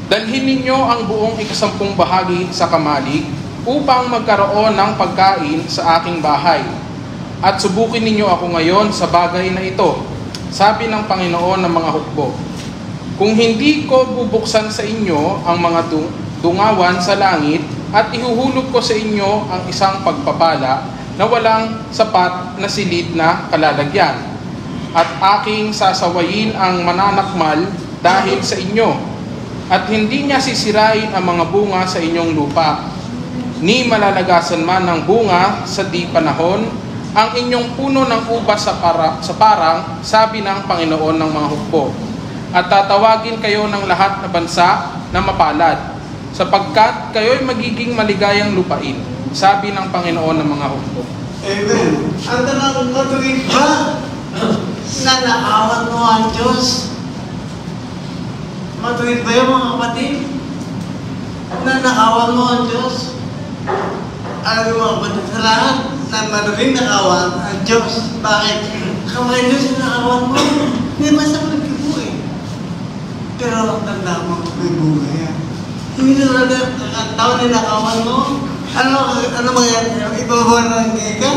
Dalhin ninyo ang buong 10 bahagi sa kamalig, upang magkaroon ng pagkain sa aking bahay. At subukin ninyo ako ngayon sa bagay na ito, sabi ng Panginoon ng mga hukbo. Kung hindi ko bubuksan sa inyo ang mga dungawan sa langit at ihuhulog ko sa inyo ang isang pagpapala na walang sapat na silid na kalalagyan, at aking sasawayin ang mananakmal dahil sa inyo, at hindi niya sisirain ang mga bunga sa inyong lupa, ni malalagasan man ng bunga sa di panahon ang inyong puno ng ubas sa parang, sabi ng Panginoon ng mga hukbo. At tatawagin kayo ng lahat na bansa na mapalad, sapagkat kayo'y magiging maligayang lupain, sabi ng Panginoon ng mga hukbo. Amen. Ang tanong matuwid ba? Nanakawan mo ang Diyos? Matuwid ba yung mga kapatid? Na nakawan mo ang Diyos? Alam mo mga kapatid, sa lahat na madaling nakawan ang Diyos. Bakit? Kamay Diyos yung nakawan mo. Hindi basta magkibo eh. Pero tanda mo, may buhay yan. Hindi na ang tao na nakawan mo. Ano mangyayari? Ibabarangay ka?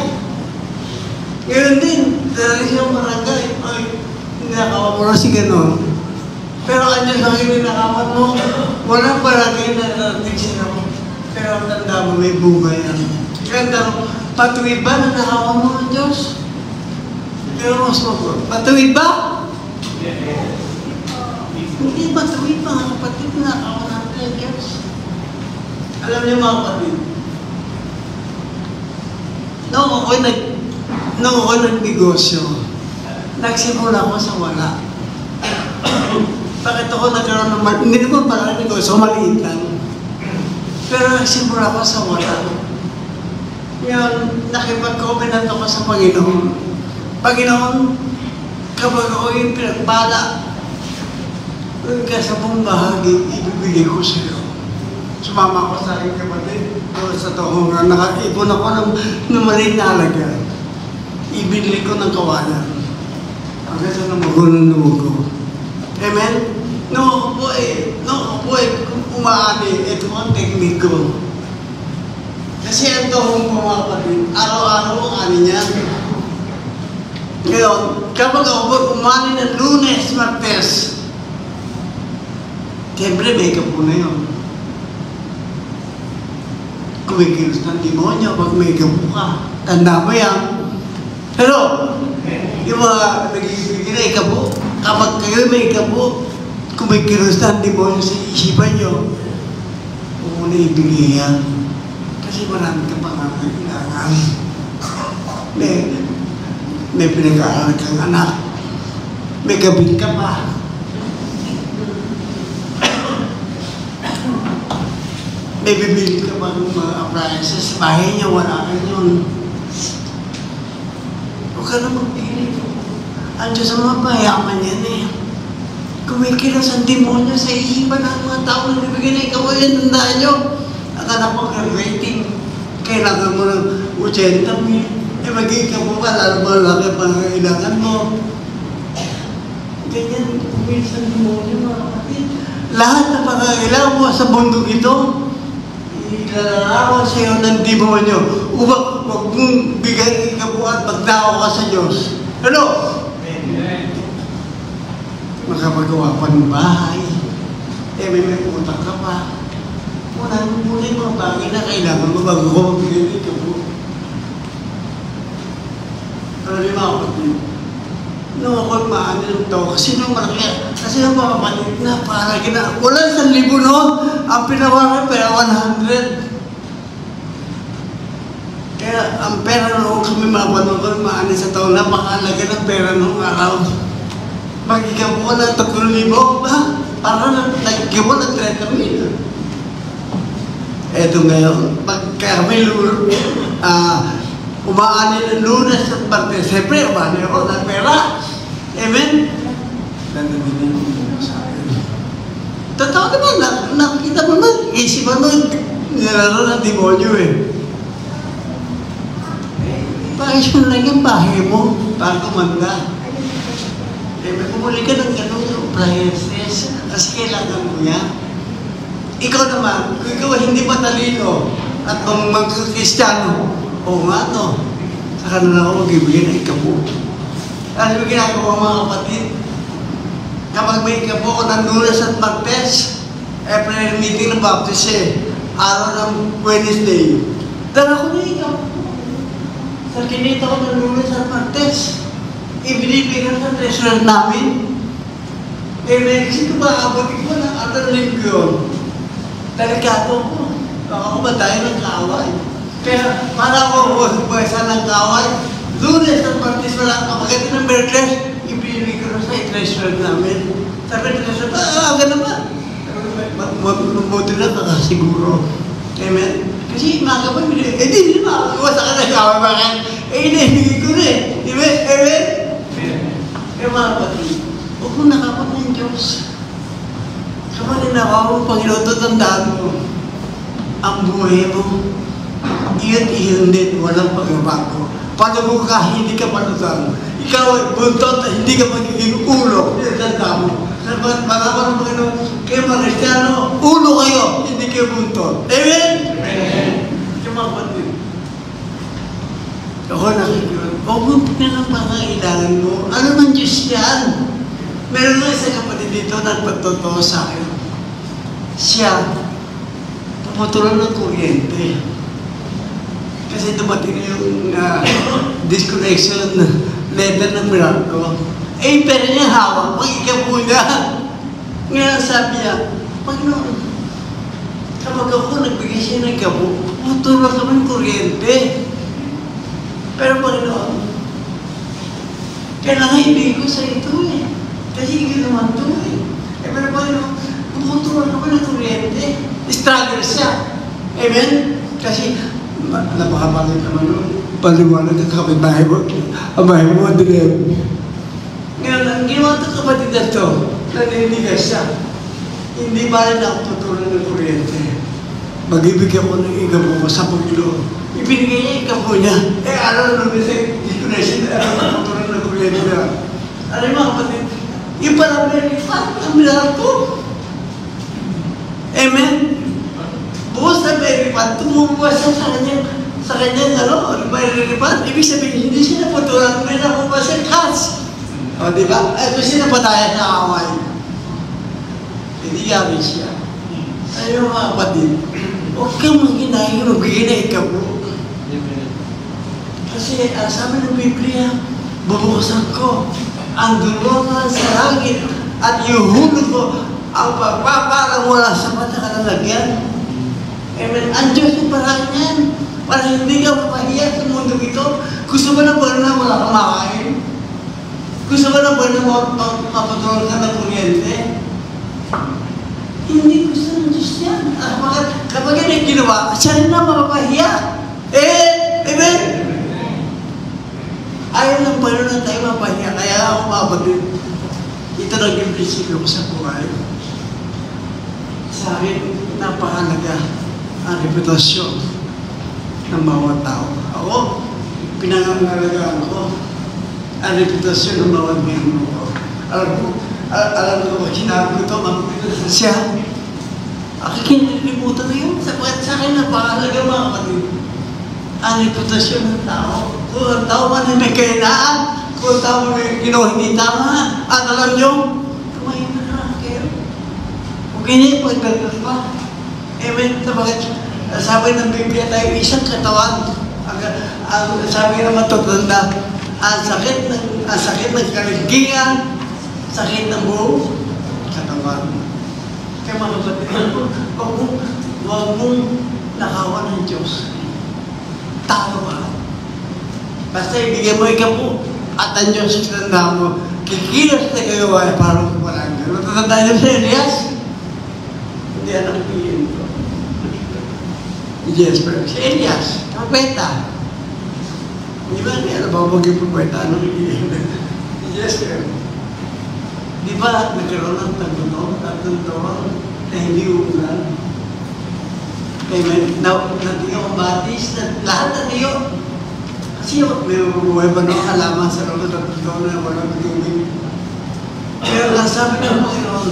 Ngayon din, dahil siyang barangay. Ay, nakawan mo na si ganon. Pero andyan lang yung nakawan mo. Walang barangay na narating siya. Pero tanda mo, may buhay yan. Ganda mo, patuwid ba na nakawan mo ang Diyos? Pero mas mabuhay. Patuwid ba? Hindi patuwid mga kapatid na nakawan natin ang Diyos. Alam niyo mga kapatid, nung ako'y nagnegosyo, nagsimula ko sa wala. Bakit ako nagkaroon ng hindi naman pala negosyo, maliit lang. Pero nagsimula ko sa wala. Ngayon, nakipag-covenant ako sa Panginoon. Panginoon, kapag ako yung pinagbala, yung kasabong bahagi, ibibigay ko sa iyo. Sumama ko sa aking kapatid. Sa taong nga, nakaipon ako ng maliit na alaga. Ibinili ko ng kawalan. Hanggang sa namugulong ko. Amen? Nung ako po umaani, ito ang technique ko. Kasi ang tahong po mga kapatid, araw-araw ang ani niya. Ngayon, kapag ako po umani ng Lunes, Martes, siyempre may po na yun. Kumikilos ng demonyo pag may gapo ka. Tanda mo yan. Pero, yung mga nag-ibigay na ikapo, kapag kayo may ikapo, kumikilos ng demonyo sa isipan nyo, huwag mo na ibigay yan. Kasi marami ka pang kailangan. May pinag-aaral kang anak. May gabin ka pa. May bibili ka ba ng mga appliances sa bahay niya, wala ka yun. Huwag ka na magpili. Ang Diyos ang mga payaman yan eh. Kumikilos ang demonyo sa isipan ng mga tao na nabigyan na ikaw ay tandaan nyo. Ang anak mo rating, kailangan mo ng 80,000. Eh magiging ka po ka, lalo malaki pangailangan mo. Ganyan, kumikilos ang demonyo mga kapatid. Lahat na pangailangan mo sa bundok ito, ilalarawan sa iyo ng demonyo upang huwag mong bigay ikabuhan magdao ka sa Diyos. Ano? Amen. Magkapagawa pa ng bahay. May utang ka pa. Unahin mo muna yung mga bagay na kailangan mo bago ko magbigay ikabuhan. Pero di mga kapatid, nung ako'y maano ng tao, kasi nung malaki, kasi nung mga kapatid na para wala 1,000 noon, ang pinawaran pera 100. Kaya ang pera noon kami mapanood ko, maano sa taon, napakalaga ng pera noong araw. Magigabo ko ng 3,000, ba? Para nagigabo ng 30,000. Eto ngayon, pagka may umaani ng Lunes at Martes, siyempre, umaani ako ng pera. Amen? Nandaminin mo sa akin. Totoo naman, nakikita mo naman, isipan mo, nilaro ng demonyo eh. Pakisyon lang yung bahay mo, para kumanda. May pumuli ka ng ganun appliances, kasi kailangan mo yan. Ikaw naman, kung ikaw hindi matalino, at kung mag-Kristiyano, oo nga to, sa kanila ako magbibigay ng ikapo. Ano yung ginagawa mga kapatid? Kapag may ikapo ko ng Lunes at Martes, prayer meeting ng Baptist araw ng Wednesday, dala ko na ikapo. Sa kinita ko ng Lunes at Martes, ibinibigyan sa treasurer namin. Next ko ba, abutin ko ng atang linggo. Delikado ko. Ako ba tayo ng kaaway? Kaya para ako buwesa ng kaaway, Lunes at Martes wala ka. Pagkati ng Merkles, ibinibigyan ko sa treasurer namin. Sabi ng treasurer, aga naman. Mabuti na kakasiguro. Amen? Kasi mga kapag hindi makakawa sa kanang kaaway. Bakit? Hindi ko na eh. Amen? Kaya mga kapatid, huwag mo nakapag ng Diyos. Kapag nakaw, Panginoon, tandaan mo, ang buhay mo, iyon din, walang pagbabago. Paano ka, hindi ka palutang. Ikaw ay buntot, hindi ka magiging ulo. Tanda mo. Mga Panginoon, kayo mga Kristiyano, ulo kayo, hindi kayo buntot. Amen? Amen. Yung mga kapatid. Ako nakikinig, huwag mo ng pangailangan mo. Ano man Diyos yan? Meron na isang kapatid dito nagpagtotoo sa akin. Siya, pumutulan ng kuryente. Kasi dumating yung disconnection letter ng Meralco. Eh, pero niya hawak, pag-ikapo niya. Ngayon sabi niya, Panginoon, kapag ako nagbigay siya ng ikapo, pumutulan kami ng kuryente. Pero Panginoon, kailangan ibigay ko sa ito eh. Kasi hindi naman ito eh. Pero Panginoon, pumutulan kami ng kuryente. Struggle siya. Amen? Kasi, napakabalit naman nun. Paliwanag ang kapitbahay mo. Ang bahay mo, dilim. Ngayon, ang ginawa ito kapatid na ito, naninigas siya. Hindi ba rin ako tutulan ng kuryente? Mag-ibigay ko ng igapo ko sa Panginoon. Ibinigay niya igapo niya. Eh, alam naman sa disconnection, alam na tutulan ng kuryente niya. Alam mo kapatid, yung parang ang Meralco. Amen? Bukas na Meralco, tumubuwas siya sa kanyang Meralco. Ibig sabihin, hindi siya naputulan, may nakuha siya cash. O, di ba? Ito siya napatayan na away. Hindi yamin siya. Ayaw mga kapatid, huwag kang maghinahing magbigay na ikaw. Kasi sabi ng Biblia, bubuksan ko ang dulungan sa langit at iuhulog ko ang pagpaparang mula sa mata kalalagyan. Amen. Ang Diyos yung parang yan. Para hindi ka mapahiya sa mundo ito. Gusto mo na ba na wala kang makain? Gusto mo na ba na mapatuloy ka ng kuryente? Hindi gusto ng Diyos yan. Kapag yan ay ginawa, siya rin na mapapahiya. Amen? Ayaw ng Panginoon na tayo mapahiya. Kaya ako mabagin. Ito naging prinsipyo ko sa buhay. Sa akin, napakalaga ang reputasyon ng bawat tao. Ako, pinangangalagaan ko ang reputasyon ng bawat membro ko. Alam ko ba, sinabi ko ito, magpapilitan siya. Kinilimutan na yun. Sa akin, napakalaga mga kapatid. Ang reputasyon ng tao. Kung ang tao man ay may kainaan, kung ang tao may ginawa hindi tama, at alam nyo, kumain na lang kayo. Kung ganyan, pagdagas pa. Amen. Sabi ng Biblia tayo, isang katawan. Ang sabi ng matatanda, ang sakit ng kaligigan, sakit ng buong katawan. Kaya mga kapatid, huwag mong nakawan ng Diyos. Tao ba? Basta ibigay mo ikapo at ang Diyos tanda mo, kikilos na kayo ay parang walang gano'n. Tatanda niyo sa Elias? Hindi anak piyin ko. Yes, pero si Elias, propeta. Di ba niya, ano ba maging propeta? Ano yes, pero di ba nagkaroon ng tatlong taon na hindi umulan? Kaya natiyo ang batis, lahat natiyo. Kasi may buhay ba ng halaman sa loob ng tatlong taon na walang tubig. Pero nasabi ng Panginoon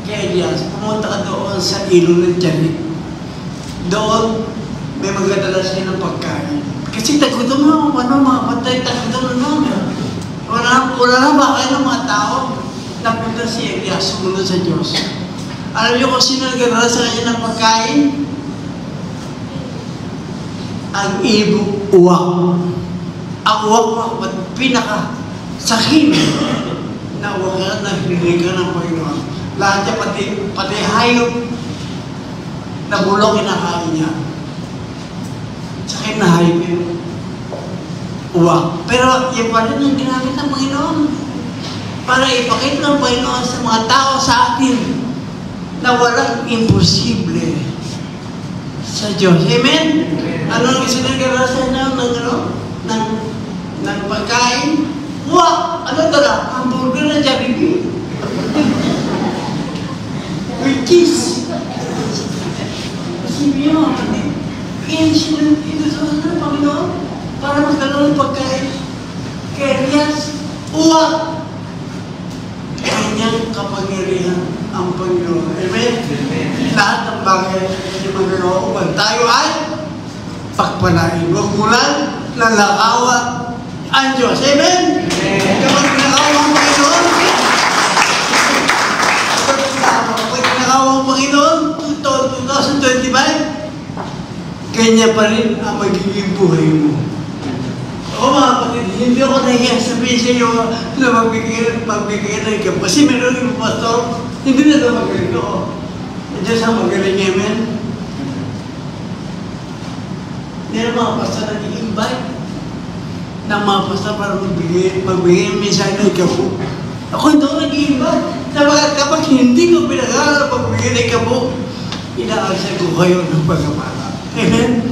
kay Elias, pumunta ka doon sa ilog ng Tiyanik. Doon, may magdadala siya ng pagkain. Kasi tagutom na, mga patay, tagutom na. Wala na ba kayo ng mga tao? Napunta si Elias, sumunod sa Diyos. Alam niyo kung sino nagdadala sa kanya ng pagkain? Ang ibong uwak. Ang uwak, pinaka-sakin na uwak na binigyan ng Panginoon. Lahat niya, pati hayop na bulok kinakain niya. Sakin na hayop yung uwak. Pero yung pa rin ang ginamit ng Panginoon para ipakita ng Panginoon sa mga tao sa atin na walang imposible sa Diyos. Amen? Ano ang isinagarasan ng pagkain? Uwak! Ano ito na? Hamburger na Jollibee. which is, kasi niyo, bigyan siya ng inutusan ng Panginoon para magkaroon ng pagkain. Kaya Elias, uwak! Kanyang kapangyarihan ang Panginoon. Amen? Lahat ng bagay na magagawa upang tayo ay pagpalain. Huwag mo lang nalakawa ang Diyos. Amen? Kapag pinakawa ang Panginoon, ang Panginoon, 2025, kanya pa rin ang magiging buhay mo. Oo mga kapatid, hindi ako nahiya sabihin sa iyo na magbigay ng ikaw. Kasi meron yung pastor, hindi na ito magaling ko. Diyos ang magaling, amen? Hindi na mga pastor nag-i-invite ng mga pastor para magbigay ng mensahe ng ikaw. Ako hindi ako nag-i-invite. Kapag hindi ko pinag-aaral pagbigay ng ikaw, inaasay ko kayo ng pagkapala. Amen?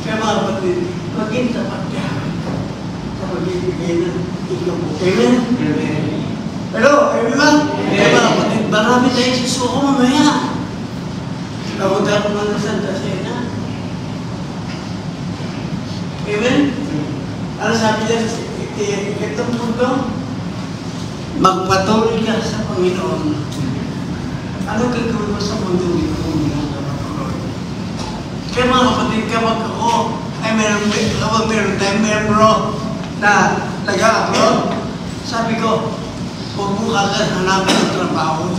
Kaya mga kapatid, maging tapat ka sa magbibigay ng ikaw. Amen? Hello, everyone? Kaya mga kapatid, marami tayong susuko mamaya. Kapunta ko ng Santa Cena. Amen? Ano sabi niya sa itong mundo? Magpatuloy ka sa Panginoon. Ano gagawin mo sa mundo ito kung hindi ka matuloy? Kaya mga kapatid, kapag ako ay meron tayong membro na nag-a-upload, sabi ko, huwag mo kagad hanapin ng trabaho.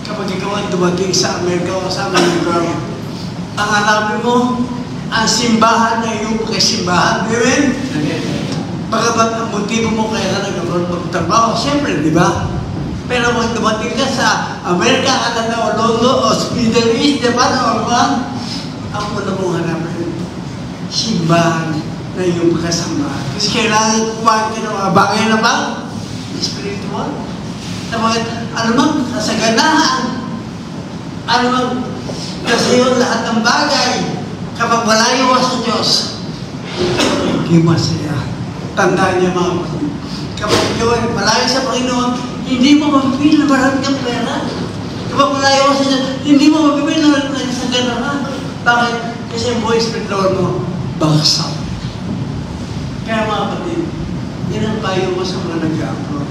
Kapag ikaw ay dumating sa Amerika o sa Amerika, ang hanapin mo, ang simbahan na iyong pagkasimbahan. Amen? Bagamat ang motibo mo kaya ka nagkaroon magtrabaho, siyempre, di ba? Pero kung dumating ka sa Amerika, Canada, o London, o Middle East, Japan, o ba? Ang una mong hanapin, simbahan na iyong pagkasambahan. Kasi kailangan kumain ka ng mga bagay na ba? Spiritual. Ano mang kasaganahan, ano mang kasayon lahat ng bagay, kapag malayo sa Diyos, hindi masaya. Tandaan niya mga kapatid. Kapag ikaw ay malayo sa Panginoon, hindi mo mapipili na marami kang pera. Kapag malayo sa Diyos, hindi mo mapipili na marami kang kasaganahan. Bakit? Kasi ang buhay spiritual mo, bagsak. Kaya mga kapatid, yan ang payo mo sa mga nag-upload.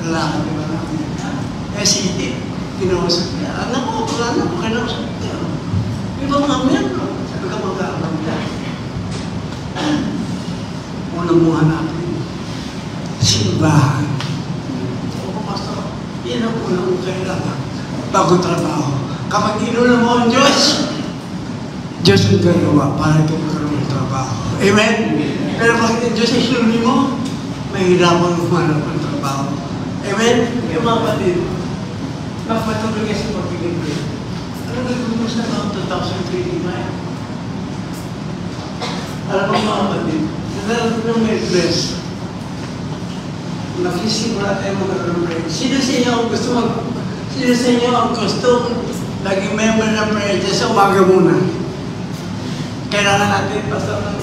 Lalaki ka ba namin? Eh, si kinausap niya. Anak ko, kinausap niya. Iba mga membro. Sabi ka mag-upload ka. Unang mo hanapin. Simbahan. O, pastor, yan ang unang mo kailangan. Bago trabaho. Kapag inuna mo ang Diyos, Diyos ang gagawa para ikaw magkaroon ng trabaho. Amen? Pero pag ang Diyos ay sinuni mo, mahirapan mo manap ang trabaho. Amen? Yung mga kapatid, magpatuloy ka sa pagbigay. Ano gagawin mo sa taong 2025? Alam mo mga kapatid, nagkaroon ng may bless. Nakisimula tayo magkaroon ng prayer. Sino sa inyo ang gusto naging member ng prayer dyan sa umaga muna? Kailangan natin, Pastor, 9,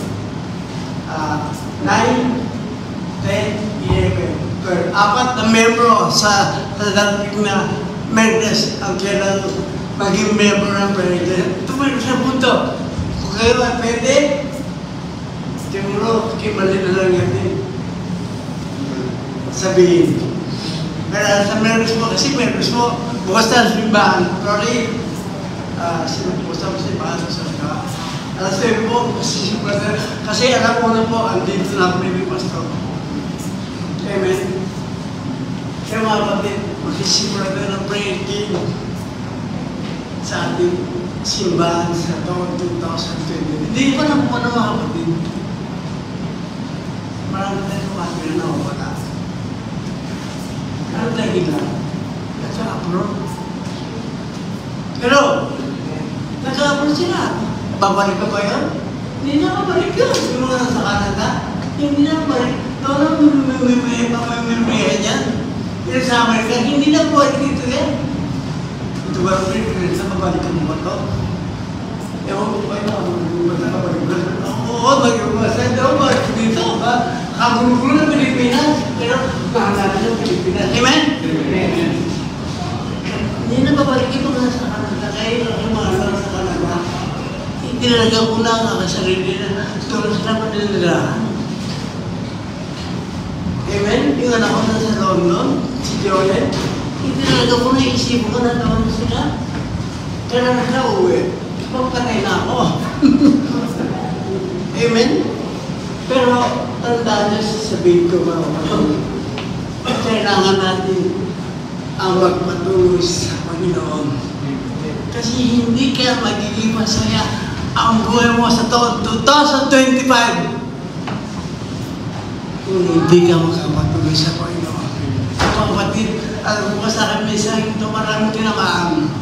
10, 11. Per apat na membro sa dating na members ang kailangan maging member ng prayer dyan. Tumayo sa punto. Kung kayo ay pwede, siguro, kimali na lang natin sabihin. Kaya sa members mo, kasi members mo, bukas na simbahan. Sorry, sinubukas na simbahan sa ka. Alas 7 po, kasi alam mo na po, andito na kami ni Pastor. Amen. Kaya mga kapatid, magsisimula tayo ng prayer team sa ating simbahan sa taon 2020. Hindi pa na po mga kapatid. Marami tayo kapatid na nawawala. Ano tayo lang? Nagka-upload. Pero, nagka-upload sila. Babalik ka ba yun? Hindi na babalik yun. Yung mga nasa Canada, hindi na babalik. Doon ang mamimilihan yan. Yung sa Amerika, hindi na babalik dito yan. Ito ba rin, sa babalik ka mo ba ito? Ewan ko ba yun ako, babalik ba? Oo, mag-iwasan daw ba dito? Kagulo-gulo ng Pilipinas, pero mahanapin ng Pilipinas. Amen? Hindi na babalik ito Itinalaga ko na ang aking sarili na tulad sila manilirahan. Amen? Yung anak ko na sa London, si Joel, itinalaga ko na isip ko na naman sila. Kaya na nauwi, magpatay na ako. Amen? Pero tandaan niyo sasabihin ko mga kapatid, kailangan natin ang magpatuloy sa Panginoon. Kasi hindi kaya magiging masaya ang buhay mo sa taon 2025 kung hindi ka makapatuloy sa Panginoon. Mga kapatid, alam mo sa akin, minsan ito maraming tinamaan.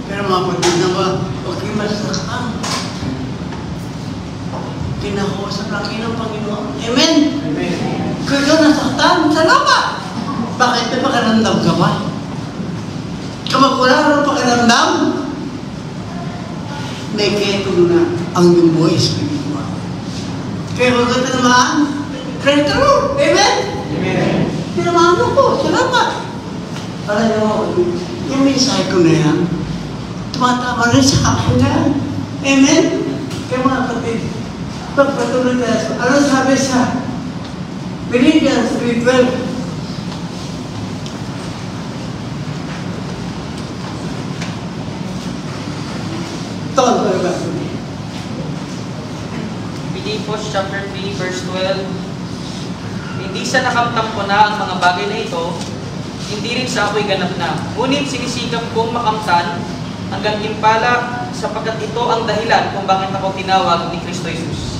Pero mga kapatid naman, huwag kayo masasaktan. Kinakausap lang kayo ng Panginoon. Amen? Amen. Kung ikaw nasaktan, salamat! Bakit may pakiramdam ka ba? Kapag wala ng pakiramdam, may ketong na ang iyong buhay spiritual. Kaya kung ito naman, pray the Lord. Amen? Amen. Tinamaan ko, salamat. Alam niyo, yung mensahe ko na yan, tumatama rin sa akin na yan. Amen? Kaya mga kapatid, pagpatuloy tayo. Ano sabi sa Philippians 3:12? Philippians chapter 3 verse 12. Hindi sa nakamtam ko na ang mga bagay na ito, hindi rin sa ako'y ganap na. Ngunit sinisikap kong makamtan ang gantimpala sapagkat ito ang dahilan kung bakit ako tinawag ni Kristo Jesus.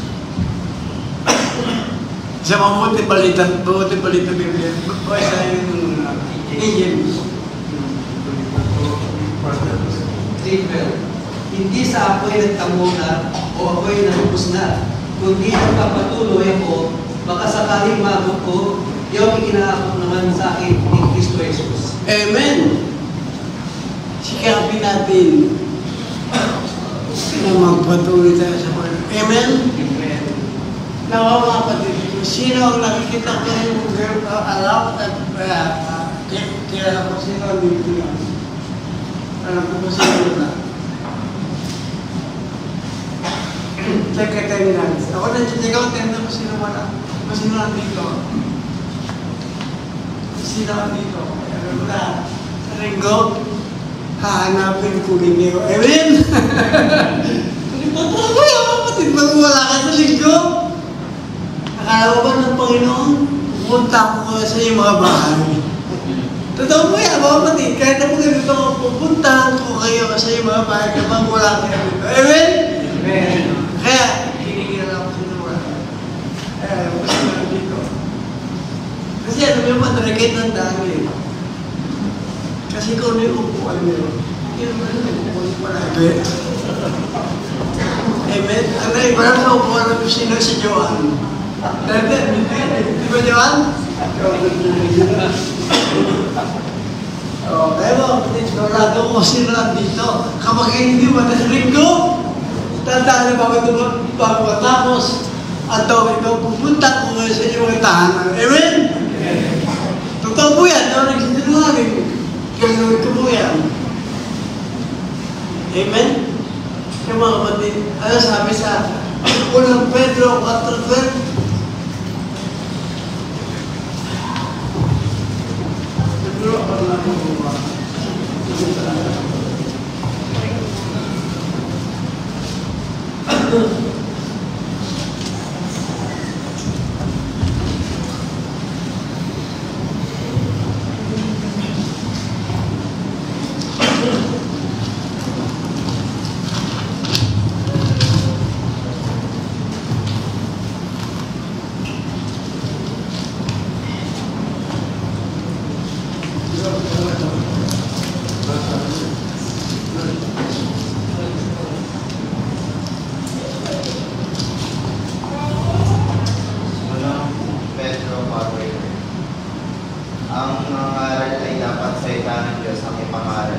Sa mabuti palitan Biblia, buhay sa yung James. Hindi sa ako'y nagtamo na o ako'y nalubos na, kundi nagpapatuloy ako, baka sakaling magot ko, yung ikinaakot naman sa akin ni Kristo Jesus. Amen! Sikapin natin na magpatuloy tayo sa Panginoon. Amen? Amen. Nawa mga kapatid, kung sino ang nakikita ko yung alam at kaya ko sino ang bibigyan. Alam ko kung sino na. Check attendance. Ako na check attendance kung sino wala. Kung sino nandito. Kung sino nandito. Alam mo na. Sa linggo, hahanapin ko ninyo. Amen? Pagpatuloy ko yung kapatid, pag wala ka sa linggo, akala mo ba ng Panginoon, pupunta ko sa iyong mga bahay. Totoo mo yan, mga kapatid, kahit na po ganito, pupuntahan ko kayo sa iyong mga bahay kapag wala kayo dito. Amen? Amen. Kaya, kinigil ako sa luwa. Kasi nandito. Kasi ano yung madragit ng dami. Kasi kung ano yung upuan nyo, yun ba yung upuan palagi? Amen? Ano yung parang sa upuan ng sino si Joan? Di ba Joan? Kaya mga kapatid, dorado ko sino nandito. Kapag hindi madaling ko, tandaan na bago matapos at ito, pupunta ko ngayon sa inyong tahanan. Amen? Totoo po yan. Ano nagsisinungaling? Gagawin ko po yan. Amen? Kaya mga kapatid, ano sabi sa unang Pedro 4:12? Pedro, ano na po ba? Ang nangaral ay dapat salita ng Diyos ang ipangaral.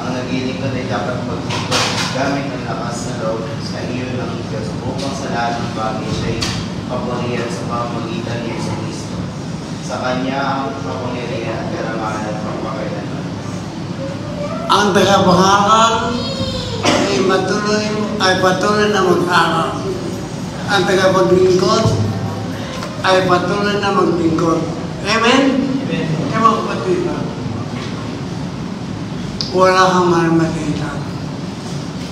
Ang naglilingkod ay dapat maglingkod gamit ng lakas na loob sa iyo ng Diyos upang sa lahat ng bagay siya'y kapurihan sa pamamagitan ni Yesu Cristo. Sa Kanya ang kapangyarihan at karangalan at pagpakailanman. Ang tagapangaral ay patuloy na mag-aral. Ang tagapaglingkod ay patuloy na maglingkod. Amen? Kaya mga kapatid, wala kang marmalitan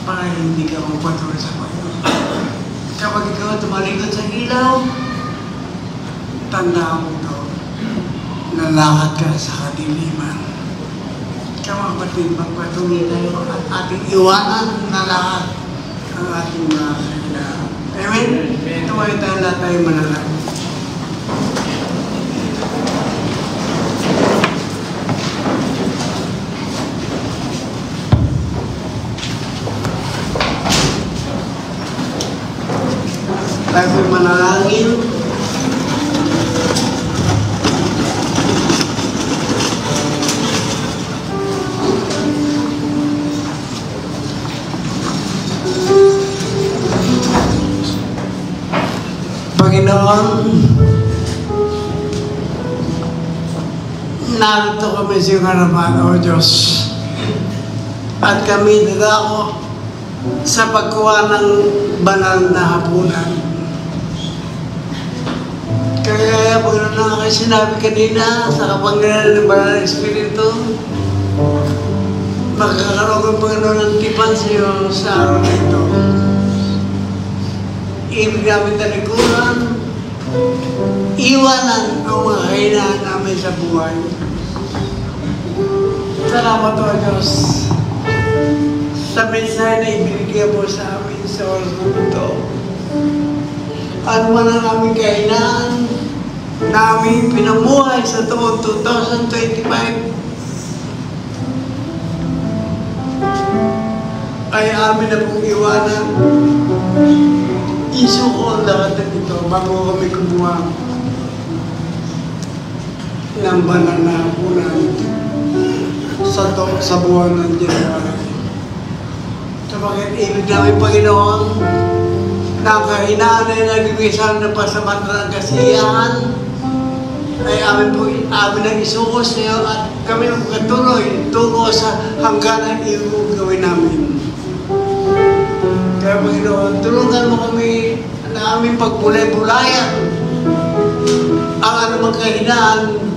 para hindi ka magpatuloy sa Panginoon. Kapag ikaw tumalikod sa ilaw, tandaan mo ito, nalakad ka sa kadiliman. Kaya mga kapatid, magpatuloy tayo at ating iwanan na lahat ang ating mga kailangan. Amen? Tumayo tayo lahat tayo manalangin. Tayo manalangin. Panginoon, narito kami sa iyong harapan, O Diyos. At kami dadako sa pagkuha ng banal na hapunan. Kaya Panginoon na kayo sinabi kanina sa kapangyarihan ng banal na Espiritu, magkakaroon ng Panginoon ng tipan sa iyo sa araw na ito. Ibig namin talikuran, iwanan ang mga kahinaan namin sa buhay. Salamat o Diyos sa mensahe na ibinigay mo sa amin sa oras mo ito. Ano man ang aming kahinaan na aming pinamuhay sa taon 2025 ay amin na pong iwanan. Isuko ang lahat ng ito bago kami kumuha ng banal na hapunan sa buwan ng January. Sapagkat ibig namin, Panginoon, na ang kahinaan ay nagigisan na pasamantala ng kasiyahan ay amin ang isuko sa iyo at kami ang katuloy tungo sa hangganan iyong gawin namin. Kaya Panginoon, tulungan mo kami na aming pagbulay-bulayan ang anumang kahinaan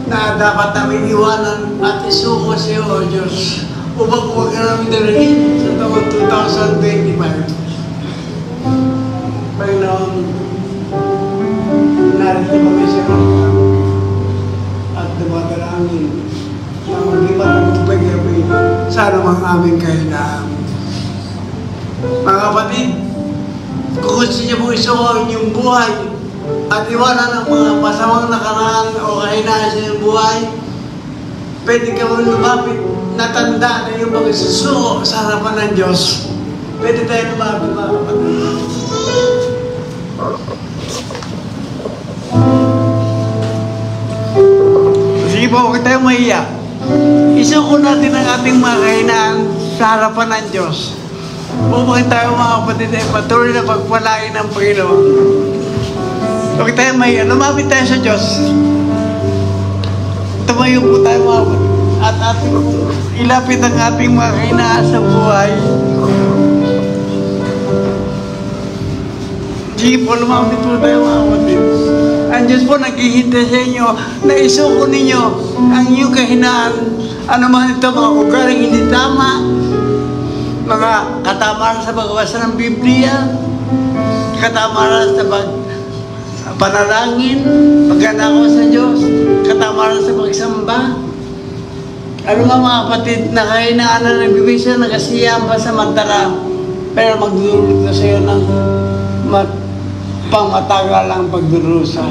na dapat namin iwanan at isuko sa iyo, O Diyos, upang huwag ka namin dalhin sa taon 2025. Panginoon, narito kami sa mga at dumadalangin na mag-ibat ang tubig-gabi sa anumang aming kahinaan. Mga kapatid, kung gusto niyo po isuko ang inyong buhay at iwanan ang mga masamang nakaraan o kahinaan sa inyong buhay, pwede ka mong lumapit na tanda na yung pagsusuko sa harapan ng Diyos. Pwede tayo lumapit, mga kapatid. Sige po, huwag tayo mahiya. Isuko natin ang ating mga kahinaan sa harapan ng Diyos. Upang tayo mga kapatid ay patuloy na pagpalain ng Panginoon. Huwag tayo mahiya. Lumapit tayo sa Diyos. Tumayo po tayo mga kapatid. At ating ilapit ang ating mga kahinaan sa buhay. Sige po, lumapit po tayo mga kapatid. Ang Diyos po naghihintay sa inyo na isuko ninyo ang inyong kahinaan. Ano man ito, mga ugaling hindi tama, mga katamaran sa pagbasa ng Biblia, katamaran sa panalangin, pagkanako sa Diyos, katamaran sa pagsamba. Ano mga kapatid na kahinaan na nagbibigay ng kasiyahan pa sa mantara, pero magdudulot na sa iyo ng pangmatagalang pagdurusa.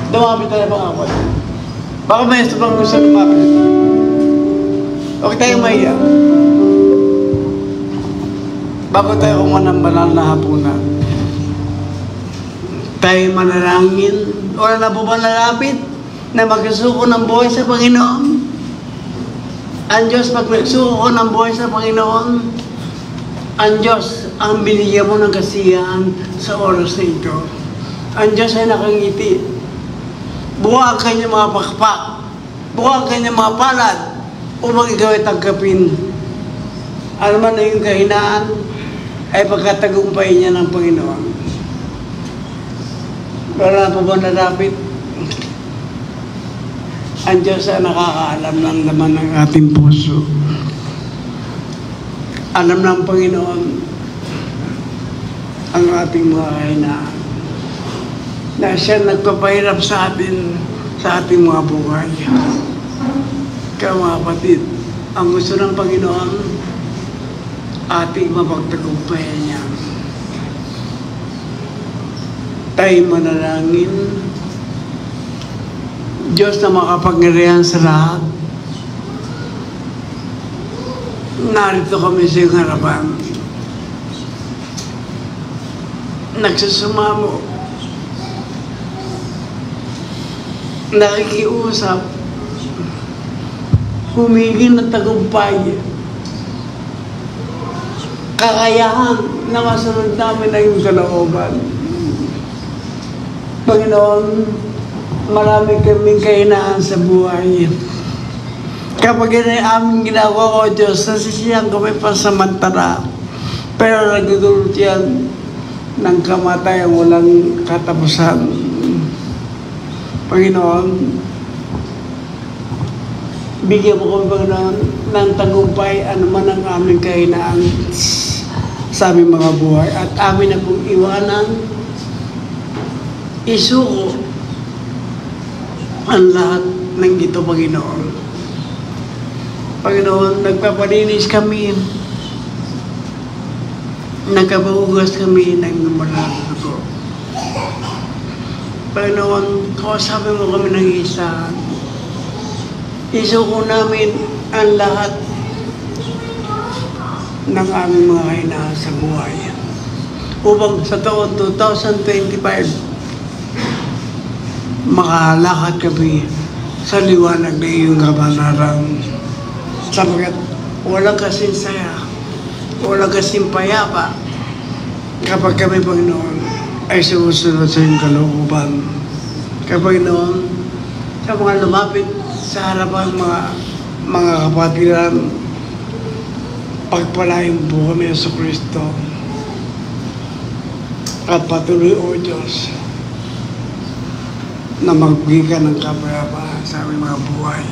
Dumapit tayo mga kapatid. Baka may gusto pang gusto lumapit. Huwag tayong mahiya. Bago tayo kumain ng banal na hapunan, tayo manalangin. Wala na po ba nalapit na magsusuko ng buhay sa Panginoon? Ang Diyos, pag nagsuko ng buhay sa Panginoon, ang Diyos ang binigyan mo ng kasiyahan sa oras na ito. Ang Diyos ay nakangiti. Buwag kanyang mga pakpak, buwag kanyang mga palad, upang ikaw ay tanggapin Ano man na yung kahinaan, ay pagkatagumpay niya ng Panginoon. Wala pa ba narapit? Ang Diyos ay nakakaalam ng laman ng ating puso. Alam ng Panginoon ang ating mga kahinaan. Na siya nagpapahirap sa atin, sa ating mga buhay. Kaya mga kapatid, ang gusto ng Panginoon, ating mapagtagumpayan niya. Tayo manalangin. Diyos na makapangyarihan sa lahat, narito kami sa iyong harapan. Nagsusumamo, nakikiusap, humingi ng tagumpay, kakayahan na masunod namin na yung kalooban. Panginoon, marami kaming kahinaan sa buhay. Kapag yun ay aming ginagawa ko, Diyos, nasisiyan kami pansamantala. Pero nagdudulot yan ng kamatayan walang katapusan. Panginoon, bigyan mo kami, Panginoon, ng tagumpay anuman ang aming kahinaan sa aming mga buhay. At amin na pong iwanan, isuko ang lahat ng ito, Panginoon. Panginoon, nagpapalinis kami, nagkapahugas kami ng maraming ko. Panginoon, kausapin mo kami ng isa. Isuko namin ang lahat ng aming mga kahinaan sa buhay. Upang sa taon 2025, makalakad kami sa liwanag na iyong kabanaran. Sapagkat walang kasing saya, walang kasing payapa kapag kami, Panginoon, ay sumusunod sa iyong kalooban. Kapag, Panginoon, sa mga lumapit sa harapan mga kapatiran, pagpalain po kami sa Kristo. At patuloy, O Diyos, na magbigay ng kapayapaan sa aming mga buhay.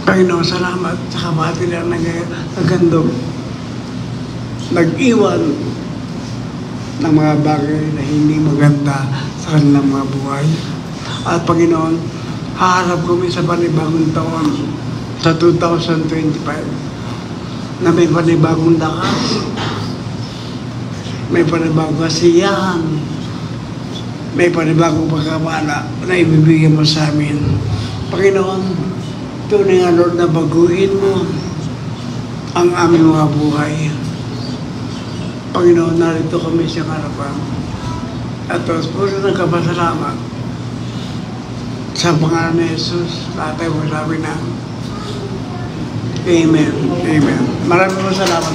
Panginoon, salamat sa kapatiran na nagandog, nag-iwan ng mga bagay na hindi maganda sa kanilang mga buhay. At Panginoon, haharap kami sa panibagong taon sa 2025 na may panibagong lakas, may panibagong kasiyahan, may panibagong pagkabala na ibibigay mo sa amin. Panginoon, tunay nga, Lord, na baguhin mo ang aming mga buhay. Panginoon, narito kami sa harapan. At puro ng kapasalamat sa pangalan ni Jesus, lahat ay masabi na Amen. Amen. Maraming salamat.